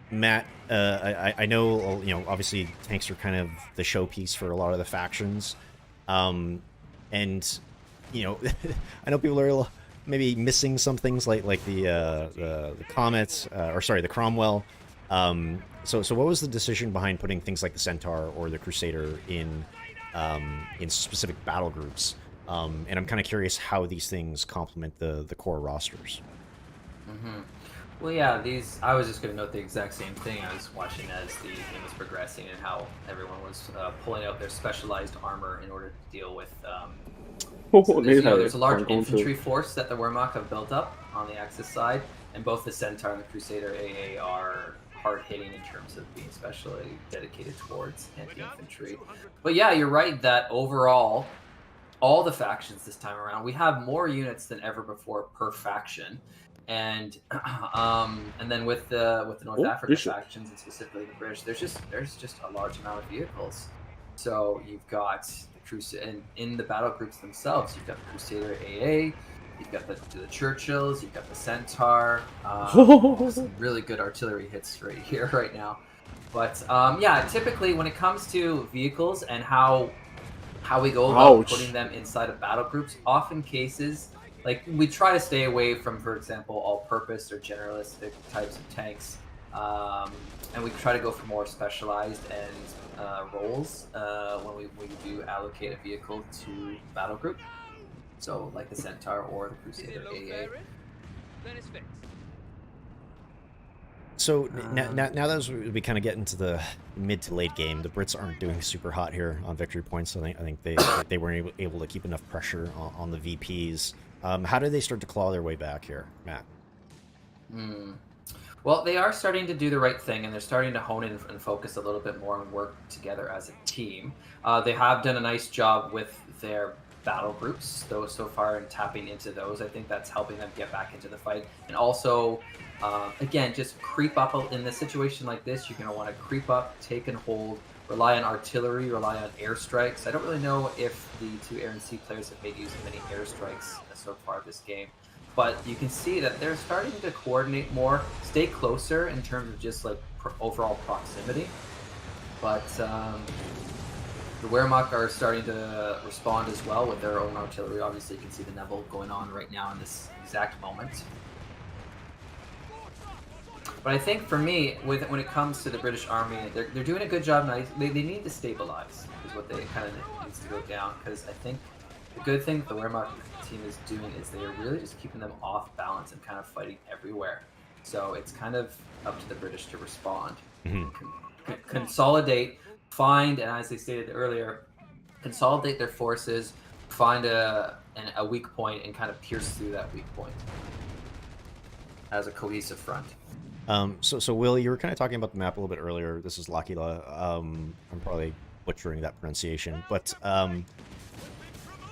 Matt, I know, obviously tanks are kind of the showpiece for a lot of the factions. And, I know people are maybe missing some things like the Comet, the Cromwell. So what was the decision behind putting things like the Centaur or the Crusader in specific battle groups? And I'm kind of curious how these things complement the core rosters. Well, yeah, I was just going to note the exact same thing. I was watching as the game was progressing and how everyone was pulling out their specialized armor in order to deal with. So there's a large infantry force that the Wehrmacht have built up on the Axis side, and both the Centaur and the Crusader AA are hard hitting in terms of being specially dedicated towards anti-infantry. But yeah, you're right that overall, all the factions this time around, we have more units than ever before per faction. And then with the North Africa factions and specifically the British, there's just a large amount of vehicles. So you've got the Crusader, and in the battle groups themselves, you've got the Crusader AA, you've got the Churchills, you've got the Centaur. Some really good artillery hits right here, right now. But yeah, typically when it comes to vehicles and how we go about putting them inside of battle groups, often cases, like we try to stay away from, for example, all-purpose or generalistic types of tanks, and we try to go for more specialized and roles when we do allocate a vehicle to battle group. So like the Centaur or the Crusader AA. So now that we kind of get into the mid to late game, the Brits aren't doing super hot here on victory points. So I think they weren't able to keep enough pressure on the VPs. How did they start to claw their way back here, Matt? Well, they are starting to do the right thing, and they're starting to hone in and focus a little bit more and work together as a team. They have done a nice job with their battle groups, though, so far, and tapping into those. I think that's helping them get back into the fight. And also, again, just creep up in a situation like this. You're going to want to creep up, take and hold, rely on artillery, rely on airstrikes. I don't really know if the two Air and Sea players have made use of many airstrikes so far this game. But you can see that they're starting to coordinate more, stay closer in terms of just like overall proximity. But the Wehrmacht are starting to respond as well with their own artillery. Obviously, you can see the Neville going on right now in this exact moment. But I think for me, when it comes to the British Army, they're doing a good job. They need to stabilize, is what they kind of needs to go down. Because I think the good thing the Wehrmacht team is doing is they are really just keeping them off balance and kind of fighting everywhere. So it's kind of up to the British to respond, consolidate, find, and as they stated earlier, consolidate their forces, find a weak point, and kind of pierce through that weak point as a cohesive front. So Will, you were kind of talking about the map a little bit earlier. This is L'Aquila. I'm probably butchering that pronunciation, but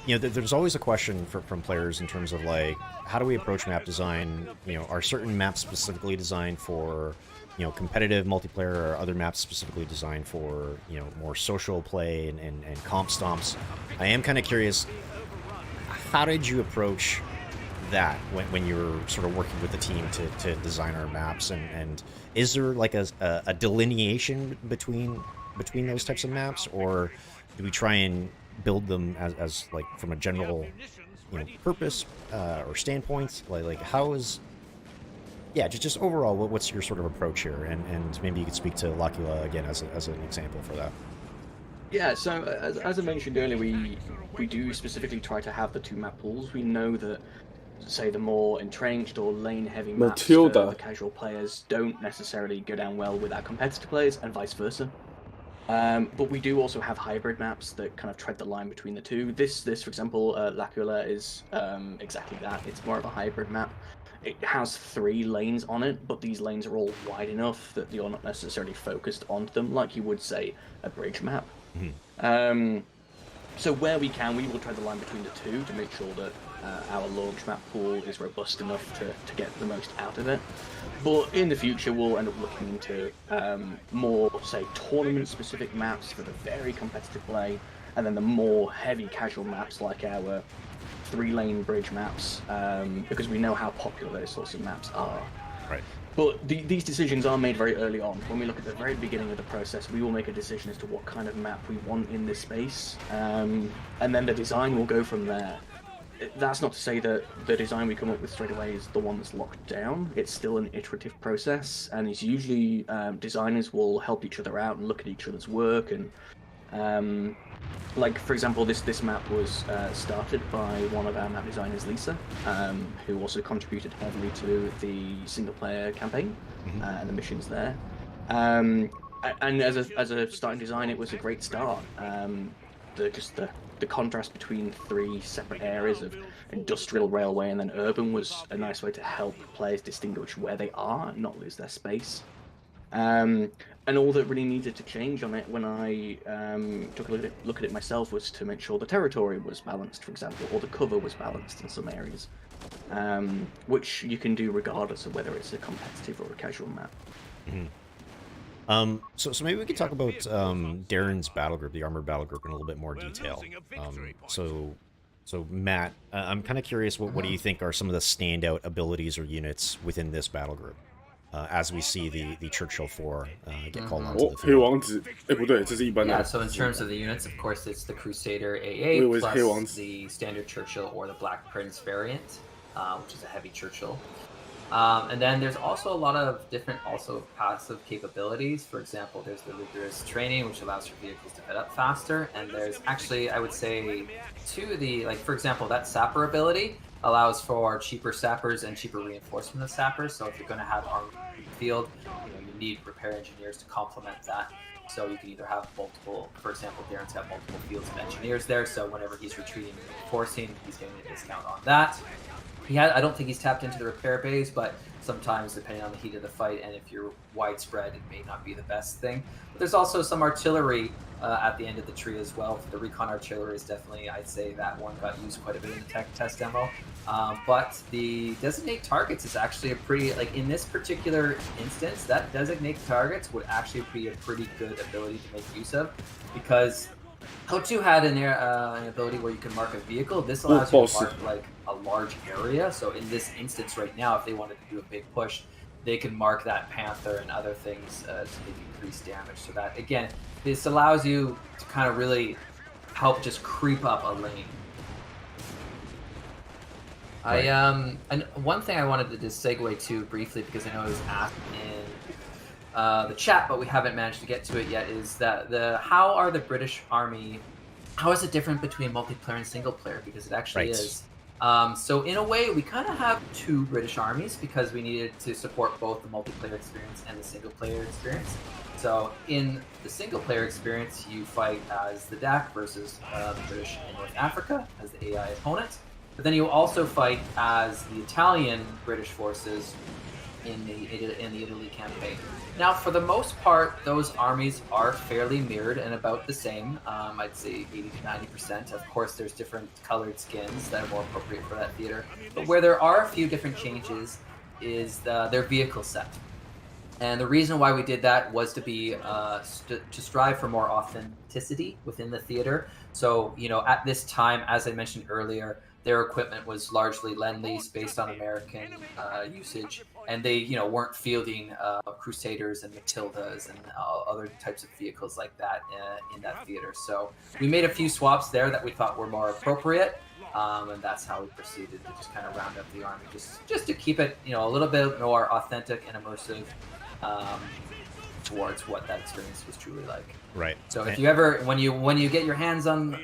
you know, there's always a question from players in terms of like, how do we approach map design? You know, are certain maps specifically designed for, you know, competitive multiplayer, or other maps specifically designed for, you know, more social play and comp stomps? I am kind of curious, how did you approach that when you were sort of working with the team to design our maps, and is there like a delineation between those types of maps, or do we try and build them as like from a general, you know, purpose or standpoint? Like how is, yeah, just overall, what's your sort of approach here, and maybe you could speak to L'Aquila again as an example for that. Yeah, so as I mentioned earlier, we do specifically try to have the two map pools. We know that, say, the more entrenched or lane-heavy maps for the casual players don't necessarily go down well with our competitor players, and vice versa. But we do also have hybrid maps that kind of tread the line between the two. This for example, L'Aquila is exactly that. It's more of a hybrid map. It has 3 lanes on it, but these lanes are all wide enough that you're not necessarily focused onto them like you would, say, a bridge map. So where we can, we will tread the line between the two to make sure that our launch map pool is robust enough to get the most out of it. But in the future, we'll end up looking into more, say, tournament-specific maps for the very competitive play, and then the more heavy casual maps like our 3-lane bridge maps, because we know how popular those sorts of maps are. Right. But these decisions are made very early on. When we look at the very beginning of the process, we will make a decision as to what kind of map we want in this space, and then the design will go from there. That's not to say that the design we come up with straight away is the one that's locked down. It's still an iterative process, and it's usually designers will help each other out and look at each other's work and Like, for example, this map was started by one of our map designers, Lisa, who also contributed heavily to the single-player campaign and the missions there. And as a starting design, it was a great start. The contrast between 3 separate areas of industrial, railway, and then urban was a nice way to help players distinguish where they are and not lose their space. And all that really needed to change on it when I took a look at it myself was to make sure the territory was balanced, for example, or the cover was balanced in some areas, which you can do regardless of whether it's a competitive or a casual map. So maybe we could talk about Darren's battle group, the armored battle group, in a little bit more detail. So Matt, I'm kind of curious, what do you think are some of the standout abilities or units within this battle group? As we see the Churchill 4 get called onto the 黑 field. 王子，哎，不对，这是一般的。 Yeah, so in terms of the units, of course, it's the Crusader AA Wait, plus Haywan's- the standard Churchill or the Black Prince variant, which is a heavy Churchill. And then there's also a lot of different passive capabilities. For example, there's the rigorous training, which allows your vehicles to head up faster. And there's actually, I would say, for example, that sapper ability allows for cheaper sappers and cheaper reinforcement of sappers. So if you're going to have armor in the field, you need repair engineers to complement that. So you can either have multiple, for example, Darren's got multiple fields of engineers there. So whenever he's retreating and reinforcing, he's getting a discount on that. I don't think he's tapped into the repair bays, but sometimes depending on the heat of the fight and if you're widespread, it may not be the best thing. But there's also some artillery at the end of the tree as well. The recon artillery is definitely, I'd say that one got used quite a bit in the tech test demo. But the designate targets is actually a pretty, like in this particular instance, that designate targets would actually be a pretty good ability to make use of, because COH3 had an ability where you can mark a vehicle. This allows you to mark like a large area. So in this instance right now, if they wanted to do a big push, they can mark that Panther and other things to make increased damage. So that, again, this allows you to kind of really help just creep up a lane. Right. And one thing I wanted to just segue to briefly, because I know it was asked in the chat, but we haven't managed to get to it yet, is that how are the British Army, how is it different between multiplayer and single player? Because it actually is. So in a way, we kind of have 2 British armies because we needed to support both the multiplayer experience and the single player experience. So in the single player experience, you fight as the DAC versus the British in North Africa as the AI opponent. But then you also fight as the Italian British forces in the Italy campaign. Now, for the most part, those armies are fairly mirrored and about the same. I'd say 80 to 90%. Of course, there's different colored skins that are more appropriate for that theater. But where there are a few different changes is their vehicle set. And the reason why we did that was to strive for more authenticity within the theater. So, at this time, as I mentioned earlier, their equipment was largely Lend-Lease based on American usage, and they, weren't fielding Crusaders and Matildas and other types of vehicles like that in that theater. So we made a few swaps there that we thought were more appropriate, and that's how we proceeded to just kind of round up the army, just to keep it, a little bit more authentic and immersive towards what that experience was truly like. Right. So if you ever, when you get your hands on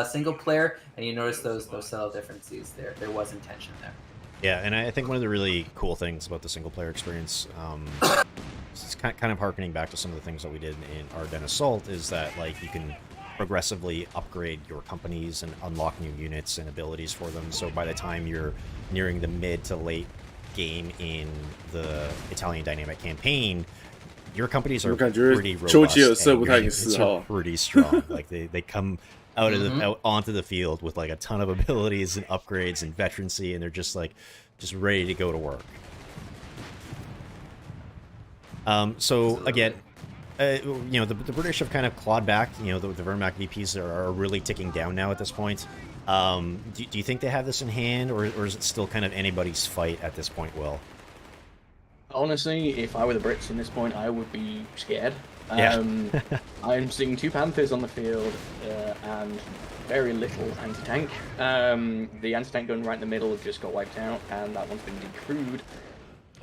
single player and you notice those subtle differences, there was intention there. Yeah, and I think one of the really cool things about the single player experience, it's kind of harkening back to some of the things that we did in Ardennes Assault, is that like you can progressively upgrade your companies and unlock new units and abilities for them. So by the time you're nearing the mid to late game in the Italian dynamic campaign, your companies are pretty robust and pretty strong. Like they come out onto the field with like a ton of abilities and upgrades and veterancy, and they're just ready to go to work. So again, the British have kind of clawed back. The Wehrmacht VPs are really ticking down now at this point. Do you think they have this in hand, or is it still kind of anybody's fight at this point, Will? Honestly, if I were the Brits in this point, I would be scared. Yeah. I'm seeing 2 Panthers on the field and very little anti-tank. The anti-tank gun right in the middle just got wiped out, and that one's been decrewed.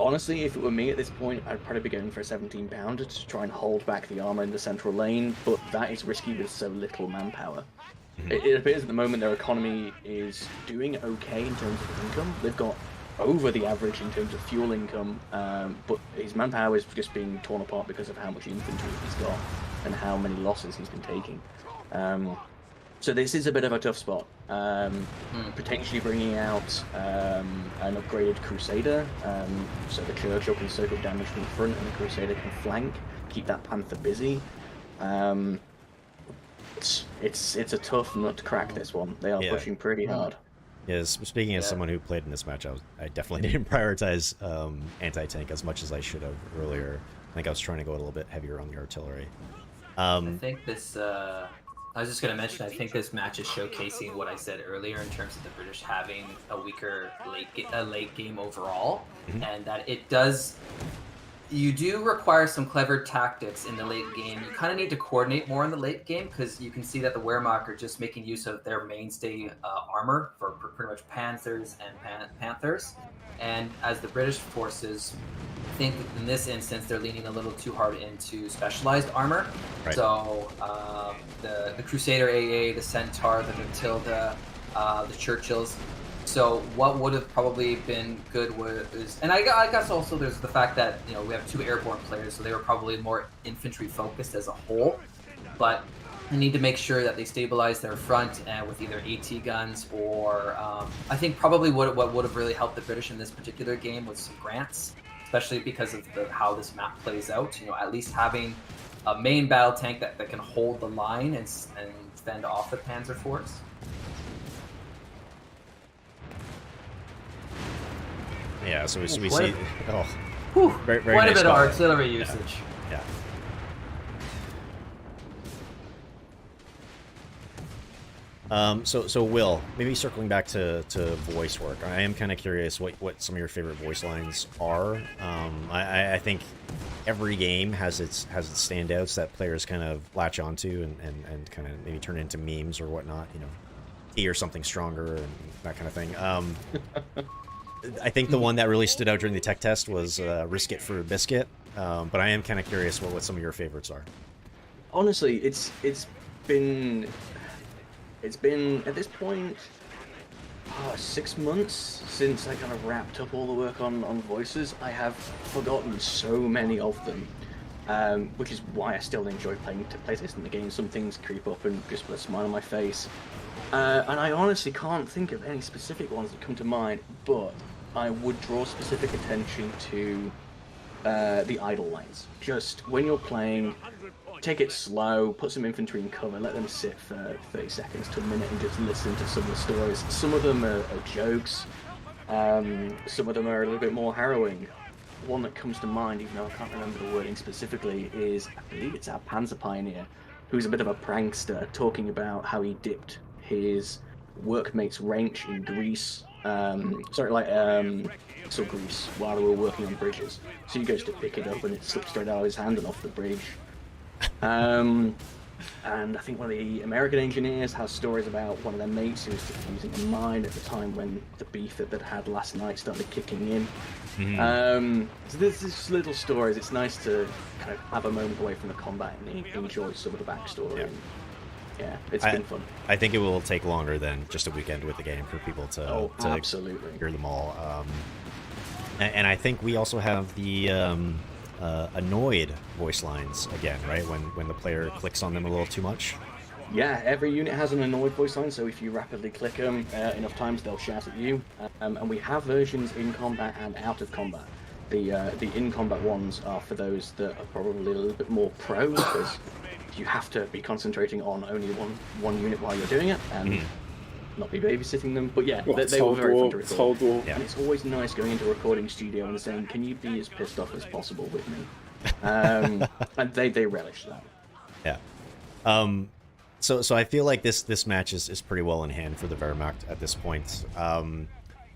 Honestly, if it were me at this point, I'd probably be going for a 17-pounder to try and hold back the armor in the central lane, but that is risky with so little manpower. It appears at the moment their economy is doing okay in terms of income. They've got over the average in terms of fuel income, but his manpower is just being torn apart because of how much infantry he's got and how many losses he's been taking. So this is a bit of a tough spot. Potentially bringing out an upgraded Crusader, so the Churchill can soak up damage from the front and the Crusader can flank, keep that Panther busy. It's a tough nut to crack, this one. They are pushing pretty hard. Yes, speaking as someone who played in this match, I definitely didn't prioritize anti-tank as much as I should have earlier. I think I was trying to go a little bit heavier on the artillery. I think this... I was just going to mention, I think this match is showcasing what I said earlier in terms of the British having a weaker late game overall, and that it does... You do require some clever tactics in the late game. You kind of need to coordinate more in the late game, because you can see that the Wehrmacht are just making use of their mainstay armor for pretty much Panthers and Panthers. And as the British forces, I think in this instance, they're leaning a little too hard into specialized armor. Right. So the Crusader AA, the Centaur, the Matilda, the Churchills. So what would have probably been good was, and I guess also there's the fact that, you know, we have 2 airborne players, so they were probably more infantry focused as a whole. But they need to make sure that they stabilize their front with either AT guns or I think probably what would have really helped the British in this particular game was some grants, especially because of how this map plays out. You know, at least having a main battle tank that can hold the line and fend off the Panzer force. Yeah, so we see. Very quite a bit of artillery usage. Yeah. So Will, maybe circling back to voice work, I am kind of curious what some of your favorite voice lines are. I think every game has its standouts that players kind of latch onto and kind of maybe turn into memes or whatnot. You know, T or something stronger and that kind of thing. I think the one that really stood out during the tech test was Risk It for a Biscuit, but I am kind of curious what some of your favorites are. Honestly, it's been at this point 6 months since I kind of wrapped up all the work on voices. I have forgotten so many of them, which is why I still enjoy playing this in the game. Some things creep up and just put a smile on my face. And I honestly can't think of any specific ones that come to mind, but I would draw specific attention to the idle lines. Just when you're playing, take it slow, put some infantry in cover, let them sit for 30 seconds to a minute and just listen to some of the stories. Some of them are jokes, some of them are a little bit more harrowing. One that comes to mind, even though I can't remember the wording specifically, is, I believe it's our Panzer Pioneer, who's a bit of a prankster, talking about how he dipped his workmate's wrench in grease, grease, while they were working on bridges. So he goes to pick it up and it slips straight out of his hand and off the bridge. And I think one of the American engineers has stories about one of their mates who was defusing a mine at the time when the beef that they'd had last night started kicking in. So there's just little stories. It's nice to kind of have a moment away from the combat and enjoy some of the backstory. Yeah, it's been fun. I think it will take longer than just a weekend with the game for people to absolutely hear them all. And I think we also have the annoyed voice lines again, right? When the player clicks on them a little too much. Yeah, every unit has an annoyed voice line, so if you rapidly click them enough times, they'll shout at you. And we have versions in combat and out of combat. The in-combat ones are for those that are probably a little bit more pro, because you have to be concentrating on only one unit while you're doing it, and not be babysitting them. But yeah, they were very fun to record. And it's always nice going into a recording studio and saying, can you be as pissed off as possible with me? And they relish that. Yeah. So I feel like this match is pretty well in hand for the Wehrmacht at this point.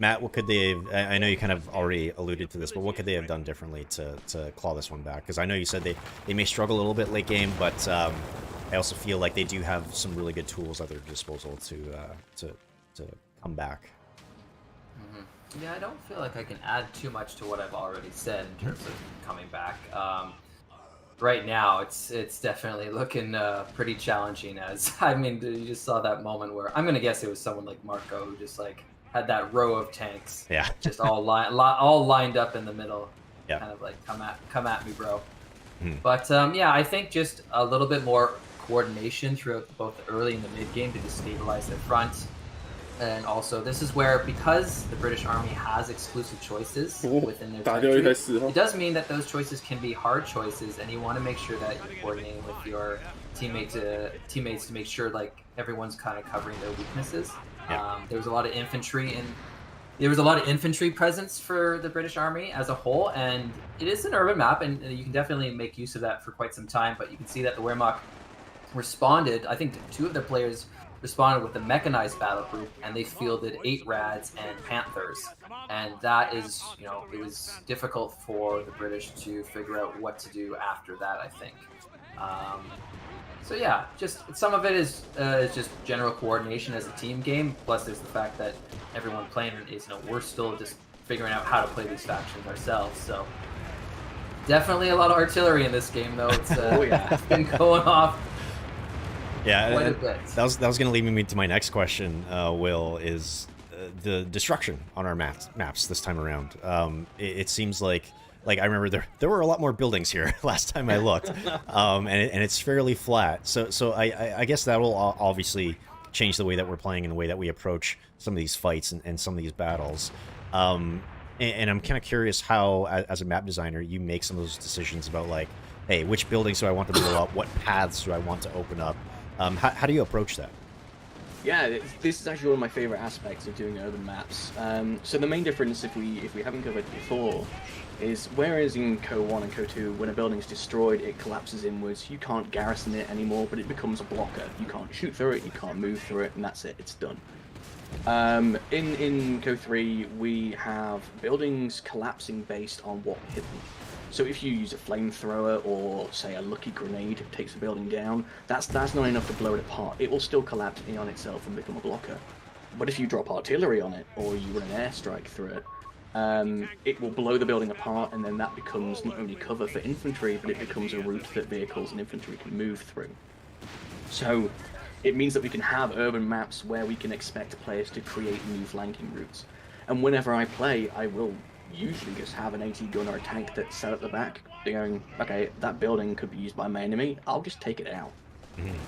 Matt, what could they have, I know you kind of already alluded to this, but what could they have done differently to claw this one back? Because I know you said they may struggle a little bit late game, but I also feel like they do have some really good tools at their disposal to come back. Yeah, I don't feel like I can add too much to what I've already said in terms of coming back. Right now, it's definitely looking pretty challenging. As I mean, you just saw that moment where I'm gonna guess it was someone like Marco who just like had that row of tanks, Yeah. just all all lined up in the middle, Yeah. kind of like come at me, bro. Hmm. But yeah, I think just a little bit more coordination throughout both the early and the mid game to just stabilize their front. And also, this is where, because the British Army has exclusive choices within their 打掉一 territory, 台4号 it does mean that those choices can be hard choices, and you want to make sure that you're coordinating with your teammates to make sure like everyone's kind of covering their weaknesses. Yeah. There was a lot of infantry there was a lot of infantry presence for the British Army as a whole, and it is an urban map, and you can definitely make use of that for quite some time. But you can see that the Wehrmacht responded. I think 2 of their players responded with a mechanized battle group, and they fielded 8 Rads and Panthers. And that is, it was difficult for the British to figure out what to do after that, I think. So yeah, just some of it is just general coordination as a team game. Plus, there's the fact that everyone playing is, we're still just figuring out how to play these factions ourselves. So definitely a lot of artillery in this game, though. It's, it's been going off. Yeah, quite a bit. That was going to lead me to my next question, Will, is the destruction on our maps this time around. It seems like I remember there were a lot more buildings here last time I looked, and it's fairly flat. So I guess that will obviously change the way that we're playing and the way that we approach some of these fights and some of these battles. And I'm kind of curious how, as a map designer, you make some of those decisions about like, hey, which buildings do I want to blow up? What paths do I want to open up? How do you approach that? Yeah, this is actually one of my favorite aspects of doing urban maps. So the main difference, if we haven't covered before, is whereas in Co1 and Co2, when a building's destroyed, it collapses inwards. You can't garrison it anymore, but it becomes a blocker. You can't shoot through it, you can't move through it, and that's it. It's done. In Co3, we have buildings collapsing based on what hit them. So if you use a flamethrower or, say, a lucky grenade that takes a building down, that's not enough to blow it apart. It will still collapse in on itself and become a blocker. But if you drop artillery on it, or you run an airstrike through it, it will blow the building apart, and then that becomes not only cover for infantry, but it becomes a route that vehicles and infantry can move through. So it means that we can have urban maps where we can expect players to create new flanking routes. And whenever I play, I will usually just have an AT gun or a tank that's set at the back. They're going, okay, that building could be used by my enemy, I'll just take it out.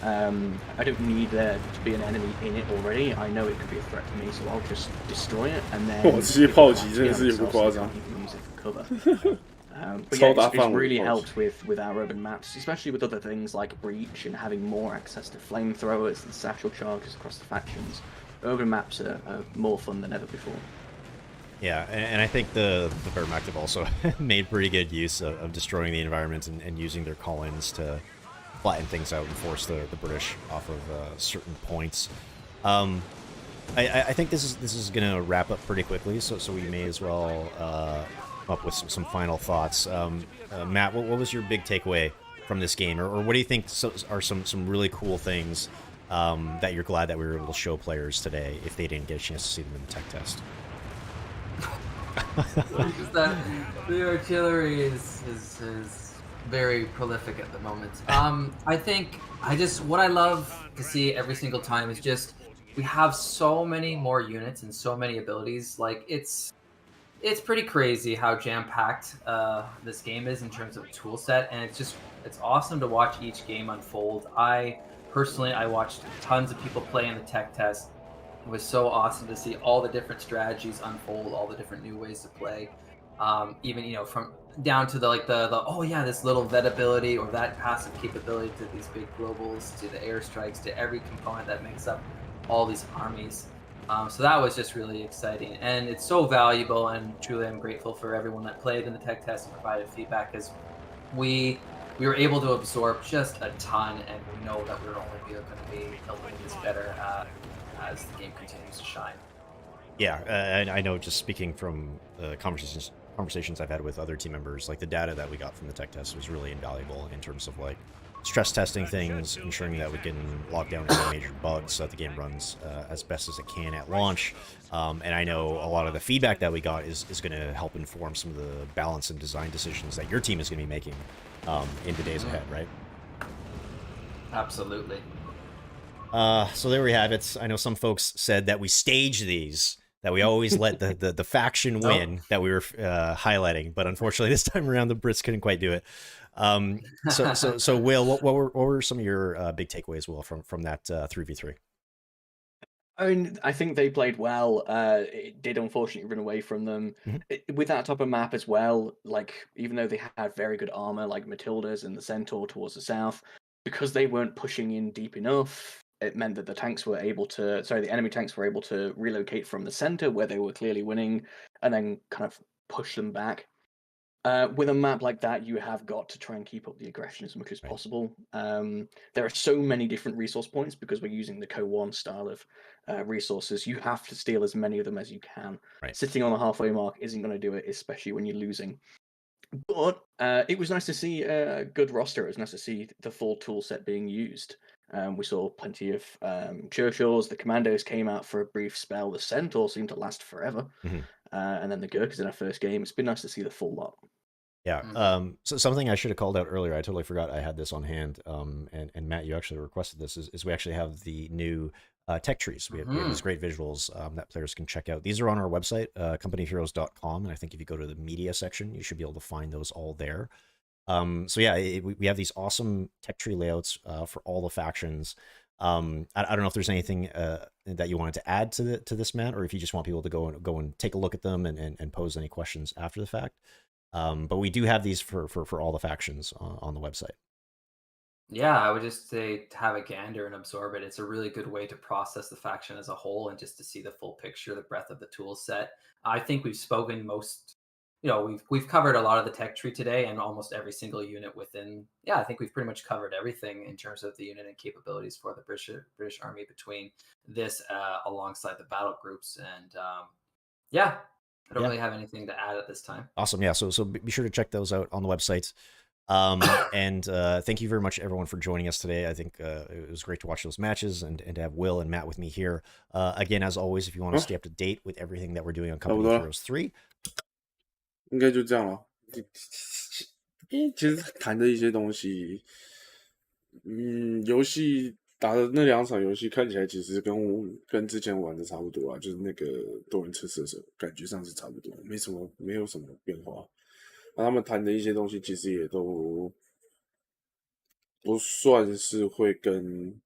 I don't need there to be an enemy in it already. I know it could be a threat to me, so I'll just destroy it, and then...这些炮击真的是有个夸张。 But yeah, it's really helped with our urban maps, especially with other things like Breach and having more access to flamethrowers and satchel charges across the factions. Urban maps are more fun than ever before. Yeah, and I think the Wehrmacht have also made pretty good use of destroying the environment and using their call-ins to flatten things out and force the British off of certain points. I think this is going to wrap up pretty quickly, so we may as well come up with some final thoughts. Matt, what was your big takeaway from this game, or what do you think are some really cool things that you're glad that we were able to show players today if they didn't get a chance to see them in the tech test? The artillery is very prolific at the moment. I think what I love to see every single time is just we have so many more units and so many abilities. Like it's pretty crazy how jam-packed this game is in terms of tool set, and it's awesome to watch each game unfold. I watched tons of people play in the tech test. It was so awesome to see all the different strategies unfold, all the different new ways to play. Even from down to this little vet ability or that passive capability to these big globals, to the airstrikes, to every component that makes up all these armies. So that was just really exciting, and it's so valuable, and truly I'm grateful for everyone that played in the tech test and provided feedback, because we were able to absorb just a ton, and we know that we're only going to be a little bit better as the game continues to shine. Yeah, and I know, just speaking from conversations I've had with other team members, like the data that we got from the tech test was really invaluable in terms of like stress testing things, ensuring that we can lock down any major bugs so that the game runs as best as it can at launch. And I know a lot of the feedback that we got is going to help inform some of the balance and design decisions that your team is going to be making in the days ahead, right? Absolutely. So there we have it. I know some folks said that we stage these, that we always let the faction win that we were highlighting, but unfortunately this time around the Brits couldn't quite do it. So Will, what were some of your big takeaways, Will, from that 3v3? I mean, I think they played well. It did unfortunately run away from them. With that type of map as well, like, even though they had very good armor, like Matilda's and the Centaur towards the south, because they weren't pushing in deep enough, it meant that the enemy tanks were able to relocate from the center where they were clearly winning, and then kind of push them back. With a map like that, you have got to try and keep up the aggression as much as possible. There are so many different resource points because we're using the COH1 style of resources. You have to steal as many of them as you can. Right. Sitting on the halfway mark isn't going to do it, especially when you're losing. But it was nice to see a good roster. It was nice to see the full tool set being used. We saw plenty of Churchills. The Commandos came out for a brief spell. The Centaur seemed to last forever. And then the Gurkhas in our first game. It's been nice to see the full lot. Yeah. So something I should have called out earlier, I totally forgot I had this on hand. And Matt, you actually requested this, is we actually have the new tech trees. We have these great visuals that players can check out. These are on our website, companyheroes.com. And I think if you go to the media section, you should be able to find those all there. So yeah, we have these awesome tech tree layouts for all the factions. I don't know if there's anything that you wanted to add to this, Matt, or if you just want people to go and take a look at them and pose any questions after the fact. But we do have these for all the factions on the website. Yeah, I would just say to have a gander and absorb it. It's a really good way to process the faction as a whole and just to see the full picture, the breadth of the tool set. I think we've spoken we've covered a lot of the tech tree today and almost every single unit within. Yeah, I think we've pretty much covered everything in terms of the unit and capabilities for the British Army between this alongside the battle groups. And I don't really have anything to add at this time. Awesome. Yeah. So be sure to check those out on the website. And thank you very much, everyone, for joining us today. I think it was great to watch those matches and to have Will and Matt with me here. Again, as always, if you want to stay up to date with everything that we're doing on Company of Heroes 3, 应该就这样了。其实谈的一些东西，游戏打的那2场游戏看起来其实跟之前玩的差不多啊，就是那个多人车射手感觉上是差不多，没有什么变化。那他们谈的一些东西其实也都不算是会跟，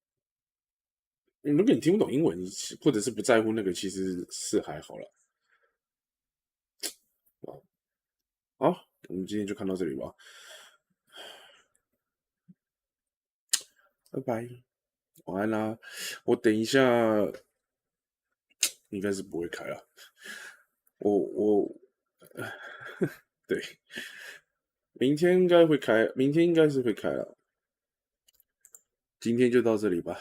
如果你听不懂英文或者是不在乎那个，其实是还好啦。好，我们今天就看到这里吧，拜拜，晚安啦。我等一下应该是不会开了，对，明天应该是会开了。今天就到这里吧，